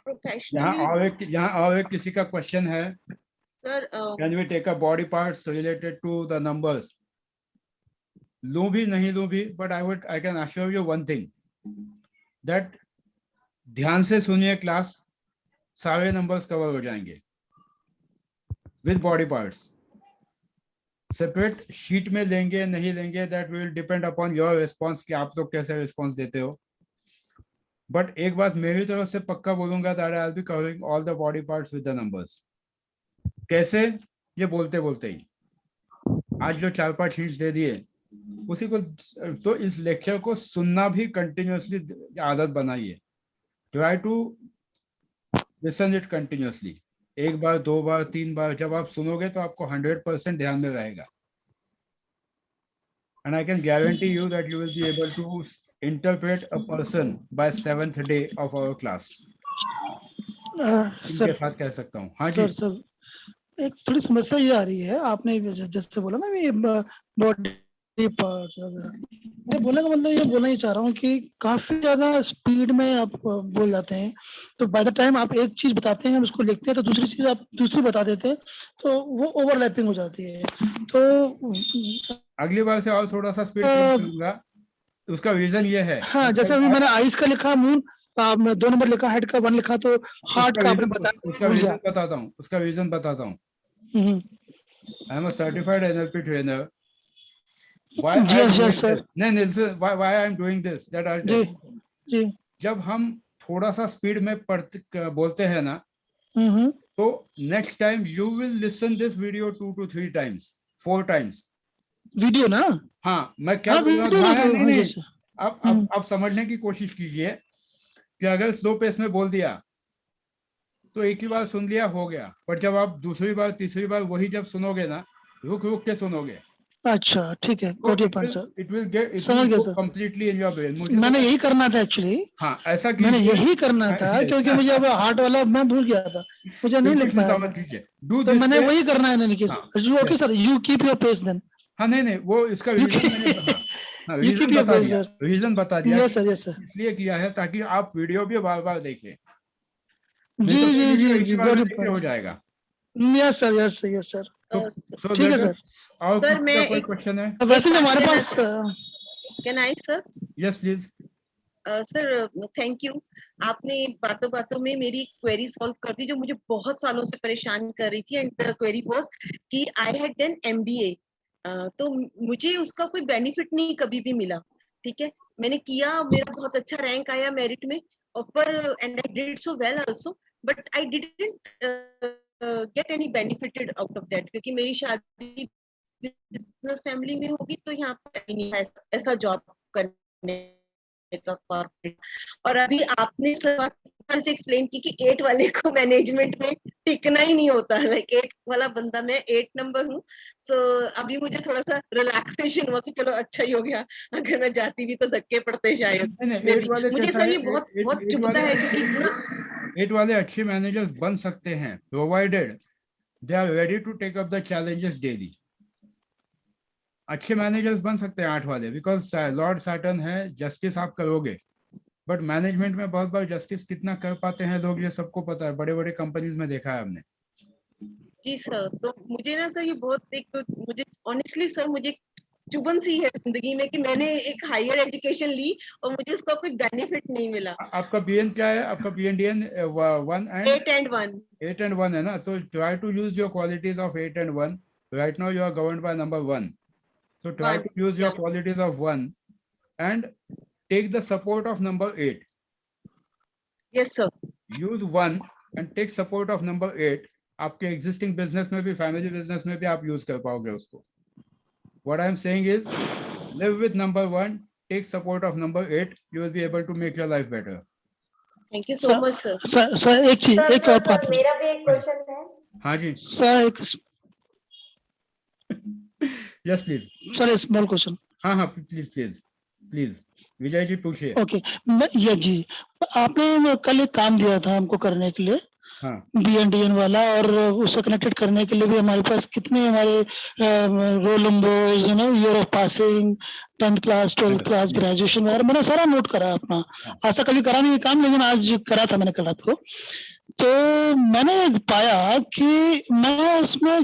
Professionally, यहाँ और एक किसी का question है. sir, Can we take a body parts related to the numbers? लूं भी नहीं लूं भी, but I can assure you one thing that ध्यान से सुनिए क्लास, सारे नंबर्स कवर हो जाएंगे with body parts. Separate sheet में लेंगे नहीं लेंगे that will depend upon your response कि आप लोग कैसे response देते हो. बट एक बात मेरी तरफ से पक्का बोलूंगा that I'll be covering all the body parts with the numbers. कैसे, ये बोलते बोलते ही आज जो 4-5 हिंट्स दे दिए उसी को, तो इस लेक्चर को सुनना भी कंटिन्यूअसली आदत बनाइए. Try to listen it continuously. 1 बार 2 बार 3 बार जब आप सुनोगे तो आपको 100% ध्यान में रहेगा. And I can guarantee you that you will be able to interpret a person by 7th day of our class. इनके सर साथ कह सकता हूँ. हाँ जी. सर एक थोड़ी समस्या ये आ रही है, आपने जैसे बोला ना ये बॉडी पार्ट्स वगैरह, मैं बोलने का मतलब ये बोलना ही चाह रहा हूँ कि काफी ज्यादा स्पीड में आप बोल जाते हैं, तो बाय द टाइम आप एक चीज बताते हैं हम उसको लिखते हैं तो दूसरी चीज आप दूसरी बता देते हैं, तो वो ओवरलैपिंग हो जाती है. तो अगली बार से और थोड़ा सा स्पीड करूंगा. उसका रीजन ये है. हाँ, जैसे अभी मैंने आइस का लिखा, मून 2 नंबर लिखा, हेड का 1 लिखा, तो हार्ट का आपने बताया. उसका रीजन बताता हूँ. उसका रीजन बताता हूँ. I am a certified NLP trainer. Why yes sir. नहीं, why I am doing this, that I'll tell you. जी. जब हम थोड़ा सा स्पीड में बोलते हैं ना, तो next time you will listen this video 2 to 3 times, 4 times. Video ना. हाँ, मैं क्या बोल रहा हूँ, नहीं, आप समझने की कोशिश कीजिए कि अगर स्लो पेस में बोल दिया तो एक ही बार सुन लिया हो गया, पर जब आप दूसरी बार तीसरी बार वही जब सुनोगे ना, रुक रुक के सुनोगे अच्छा ठीक है, got your point sir, it will get, it समझ गया will sir. Completely in your brain. मुझे मैंने यही करना था एक्चुअली, हाँ ऐसा मैंने कीजिए। यही करना था क्योंकि मुझे अब हार्ट वाला मैं भूल गया था, मुझे नहीं लिख बिल्कुल पाया समझ मैं, लीजिए, डू तो दिस मैंने वे। वही करना है नहीं हाँ okay sir, you keep your pace then, हाँ, नहीं वो इसका यू रीजन मैंने, हाँ यू कीप रीजन योर बता पेस दिया, सर। रीजन बता दिया यस कि सर, यस सर, इसलिए किया है ताकि आप वीडियो भी बार बार देखें, नहीं जी तो फिर जी वीडियो जी एक जी, ही बार गॉट में योर देखने हो पॉइंट, जाएगा। Yes sir, yes sir, yes sir, so ठीक है लेट सर। अस, और सर, किसी मैं का कोई एक- क्वेश्चन है? वैसे भी बात हमारे कहना- पास can I sir? Yes please. Sir thank you, आपने बातों बातों में मेरी क्वेरी सॉल्व कर दी जो मुझे बहुत सालों से परेशान कर रही थी। एंड द क्वेरी वाज कि आई हैड डन एमबीए, तो मुझे उसका कोई बेनिफिट नहीं कभी भी मिला। ठीक है, मैंने किया, मेरा बहुत अच्छा रैंक आया मेरिट में, और पर and I did so well also, but I didn't get any benefited out of that, क्योंकि मेरी शादी बिजनेस फैमिली में होगी, तो यहाँ पर नहीं है ऐसा जॉब करने का कॉर्पोरेट। और अभी आपने से एक्सप्लेन की कि 8 वाले को मैनेजमेंट में टिकना ही नहीं होता, लाइक 8 वाला बंदा, मैं 8 नंबर हूँ। सो अभी मुझे थोड़ा सा रिलैक्सेशन हुआ कि चलो अच्छा ही हो गया, अगर मैं जाती भी तो धक्के पड़ते शायद। नहीं, मैं 8 भी- वाले मुझे कैसा सर है, ये बहुत बहुत चुभता है क्योंकि इतना 8 वाले अच्छे मैनेजर्स बन सकते हैं provided they are ready to take up the challenges daily. अच्छे मैनेजर्स बन सकते हैं 8 वाले, बिकॉज लॉर्ड सैटर्न है, जस्टिस आप करोगे, बट मैनेजमेंट में बहुत बार जस्टिस कितना कर पाते हैं लोग, ये सबको पता है, बड़े बड़े कंपनीज में देखा है हमने। जी सर, तो मुझे ना सर ये बहुत एक, मुझे ऑनेस्टली सर मुझे चुभन सी है जिंदगी में कि मैंने एक हायर एजुकेशन ली और मुझे उसका कोई बेनिफिट नहीं मिला। आपका बीएन क्या है? आपका बीएनडीएन 1 and 8 and 1 8 and 1 है ना, so try to use your qualities of 8 and 1. Right now you are governed by number 1, so try to use your qualities of 1 and take the support of number 8. Yes sir. Use 1 and take support of number 8. आपके existing business में भी, family business में भी आप use कर पाओगे उसको। What I am saying is, live with number 1, take support of number 8. You will be able to make your life better. Thank you so much sir. Sir एक चीज, एक और बात, मेरा भी एक क्वेश्चन है। हाँ जी, सर एक, yes please. Sir small question, हाँ हाँ प्लीज विजय जी पूछिए। ओके, ये जी, आपने कल एक काम दिया था हमको करने के लिए, हाँ बीएनडीएन वाला, और उससे कनेक्टेड करने के लिए भी हमारे पास कितने हमारे roll numbers, you know, year of passing, 10th class, 12th class, graduation वगैरह मैंने सारा नोट करा अपना। आज तक कभी करा नहीं ये काम, लेकिन आज करा था मैंने कल रात को। तो मैंने पाया कि मैं उसमें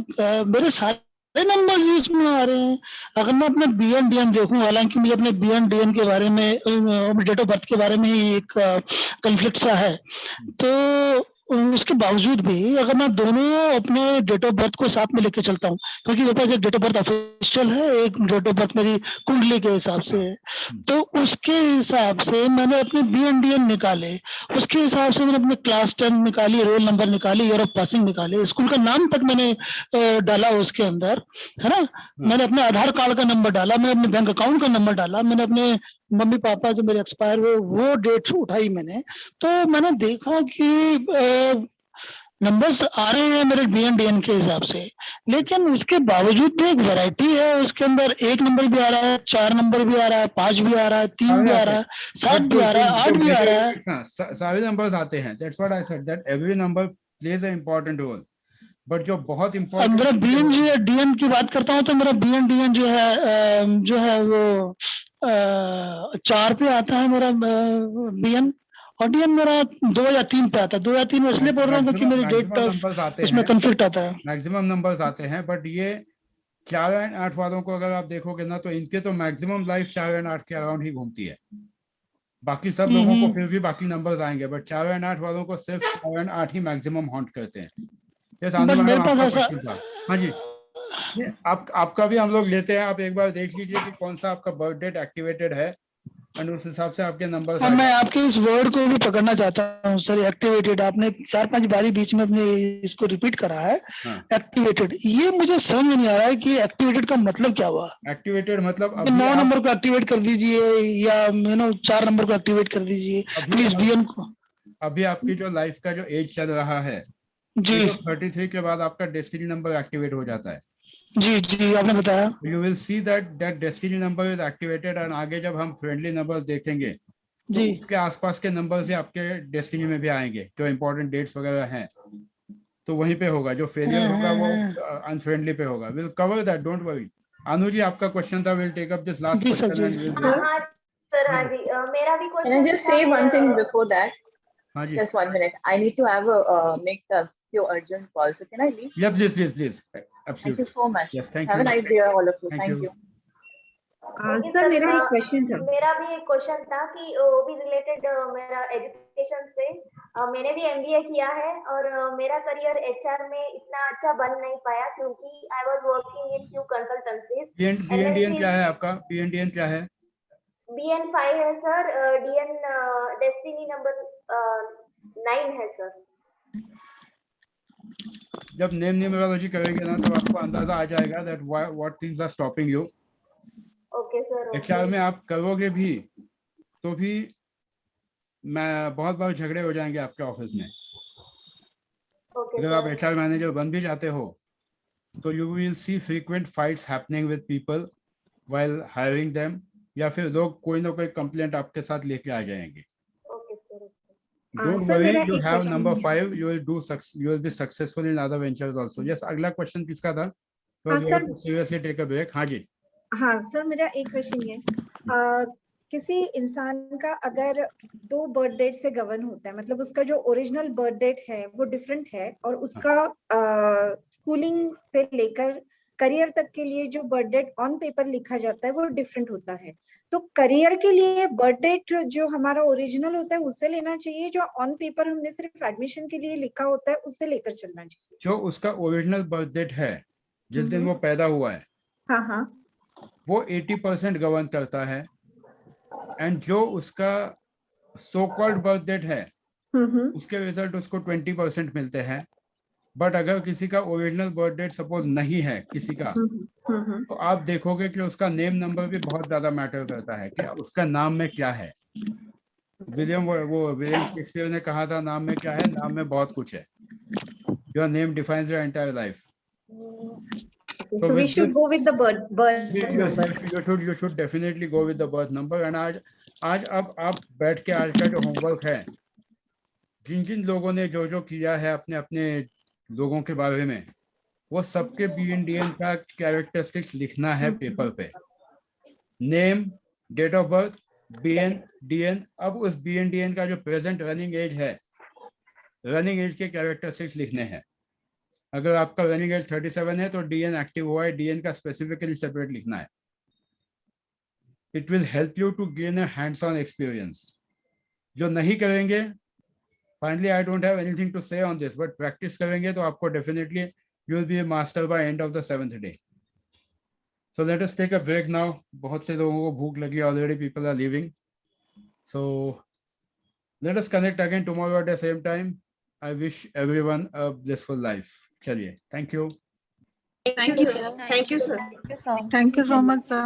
मेरे सारे नंबर्स इसमें आ रहे हैं। अगर मैं अपने बीएनडीएन देखूं, हालांकि मुझे अपने बीएनडीएन के बारे में, डेट ऑफ बर्थ के बारे में ही एक कंफ्लिक्ट सा है, तो उसके बावजूद भी अगर मैं दोनों अपने डेट ऑफ बर्थ को साथ में लेके चलता हूँ, क्योंकि मेरे पास एक डेट ऑफ बर्थ ऑफिशियल है, एक डेट ऑफ बर्थ मेरी कुंडली के हिसाब से है, तो उसके हिसाब से मैंने अपने बीएनडीएन निकाले, उसके हिसाब से मैंने अपने क्लास 10 निकाली, रोल नंबर निकाली, ईयर ऑफ पासिंग निकाले, स्कूल का नाम तक मैंने डाला उसके अंदर, है ना। मैंने अपने आधार कार्ड का नंबर डाला, मैंने अपने बैंक अकाउंट का नंबर डाला, मैंने अपने मम्मी पापा जो मेरे एक्सपायर हुए वो डेट उठाई मैंने, तो मैंने देखा कि नंबर्स आ रहे हैं मेरे बीएनडीएन के हिसाब से, लेकिन उसके बावजूद भी एक वैरायटी है उसके अंदर। 1 नंबर भी आ रहा है, 4 नंबर भी आ रहा है, 5 भी आ रहा है, 3 भी आ रहा है, 7 भी आ रहा है, 8 भी आ रहा है, सारे नंबर्स आते हैं। That's what I said, that every number plays an important role. But जो बहुत अब इम्पोर्टेंट, मेरा बीएनडीएन की बात करता हूँ तो मेरा बीएनडीएन जो है वो 4 पे आता है मेरा बीएन, और डीएन मेरा 2 या 3 पे आता है। 2 या 3 में इसलिए बोल रहा हूँ क्योंकि मेरी डेट ऑफ उसमें कंफ्लिक्ट आता है, मैक्सिमम नंबर्स आते हैं। बट ये 4 और 8 वालों को अगर आप देखोगे ना, तो इनके तो मैक्सिमम लाइफ 4 और 8 के अराउंड ही घूमती है। बाकी सब लोगों को फिर भी बाकी नंबर्स आएंगे, बट 4 और 8 वालों को सिर्फ 4 और 8 ही मैक्सिमम हॉन्ट करते हैं। मेरे पास ऐसा, हाँ जी, आपका भी हम लोग लेते हैं। आप एक बार देख लीजिए कि कौन सा आपका बर्थ डेट एक्टिवेटेड है, और उस हिसाब से आपके नंबर। हाँ, मैं आपके इस वर्ड को भी पकड़ना चाहता हूँ सर, एक्टिवेटेड। आपने 4-5 बारी बीच में अपने इसको रिपीट करा है, एक्टिवेटेड। ये मुझे समझ में नहीं आ रहा है कि एक्टिवेटेड का मतलब क्या हुआ। एक्टिवेटेड मतलब 9 नंबर को एक्टिवेट कर दीजिए, या 4 नंबर को एक्टिवेट कर दीजिए प्लीज बीएन को। अभी आपकी जो लाइफ का जो एज चल रहा है जी, तो 33 के बाद आपका डेस्टिनी नंबर एक्टिवेट हो जाता है। जी जी आपने बताया। You will see that destiny number is activated and आगे जब हम friendly numbers देखेंगे तो जी उसके आसपास के नंबर से आपके डेस्टिनी में भी आएंगे, जो इंपॉर्टेंट डेट्स वगैरह हैं तो वहीं पे होगा, जो फेलियर होगा वो अनफ्रेंडली पे होगा। Will cover that, don't worry. Anu ji आपका क्वेश्चन था, will take up this last जी सर, क्वेश्चन जी। एंड हाँ सर, हाँ जी, मेरा भी Can I question just say one thing before that? हाँ जी, Just 1 minute. I need to have a make a few urgent calls. So can I leave? yeah, please Thank absolutely, you so much. yes, thank Have you, a nice day, all of you. thank Thank you। you. लेकिन sir sir, मेरा एक question था। मेरा भी एक question था कि वो भी रिलेटेड मेरा एजुकेशन से। मैंने भी एमबीए किया है और मेरा करियर एचआर में इतना अच्छा बन नहीं पाया क्योंकि I was working in few consultancies. PNDN क्या है आपका? पीएनडीएन क्या है? BN5 है सर, डीएन डेस्टिनी नंबर 9 है सर। जब नेम न्यूमरोलॉजी करेंगे ना तो आपको अंदाजा आ जाएगा that what things are stopping you. Okay sir. HR में आप करोगे भी तो भी मैं बहुत बार झगड़े हो जाएंगे आपके ऑफिस में। अगर आप एचआर मैनेजर बन भी जाते हो तो you will C frequent fights happening with people while hiring them, या फिर लोग कोई ना कोई कंप्लेंट आपके साथ लेके आ जाएंगे। Don't सर, worry, मेरा you एक have question number है। 5, you will be successful in other ventures also। Yes, अगला क्वेश्चन किसका था? हाँ sir, seriously take a break. हाँ जी। हाँ सर, मेरा एक क्वेश्चन है, किसी इंसान का अगर 2 बर्थ डेट से गवर्न होता है, मतलब उसका जो ओरिजिनल बर्थ डेट है वो डिफरेंट है और उसका स्कूलिंग से लेकर करियर तक के लिए जो बर्थ डेट ऑन पेपर लिखा जाता है वो डिफरेंट होता है, तो करियर के लिए बर्थ डेट जो हमारा ओरिजिनल होता है उससे लेना चाहिए, जो ऑन पेपर हमने सिर्फ एडमिशन के लिए लिखा होता है उससे लेकर चलना चाहिए? जो उसका ओरिजिनल बर्थ डेट है जिस दिन वो पैदा हुआ है, हाँ हाँ, वो 80% गवर्न करता है, एंड जो उसका सो कॉल्ड बर्थ डेट है उसके रिजल्ट उसको 20% मिलते हैं। बट अगर किसी का ओरिजिनल बर्थ डेट सपोज नहीं है किसी का, तो आप देखोगे कि उसका नेम नंबर भी बहुत ज्यादा मैटर करता है कि उसका नाम में क्या है। विलियम शेक्सपियर ने कहा था, नाम में क्या है? नाम में बहुत कुछ है। Your name defines your entire life. So we should go with the birth number. You should definitely go with the birth number। and आज अब आप बैठ के आज का जो होमवर्क है, जिन जिन लोगों ने जो जो किया है अपने अपने लोगों के बारे में, वो सबके BNDN का कैरेक्टरिस्टिक्स लिखना है पेपर पे। Name, date of birth, BNDN। अब उस BNDN का जो प्रेजेंट रनिंग एज है, रनिंग एज के कैरेक्टरिस्टिक्स लिखने हैं। अगर आपका रनिंग एज 37 है तो DN एक्टिव हुआ है, DN का स्पेसिफिकली सेपरेट लिखना है। It will help you to gain a hands on experience. जो नहीं करेंगे, finally I don't have anything to say on this, but practice करेंगे तो आपको definitely you will be a master by end of the 7th day. So let us take a break now. बहुत से लोगों को भूख लगी, already people are leaving, so let us connect again tomorrow at the same time. I wish everyone a blissful life. चलिए, thank you. Thank you, sir. Thank you so much, sir.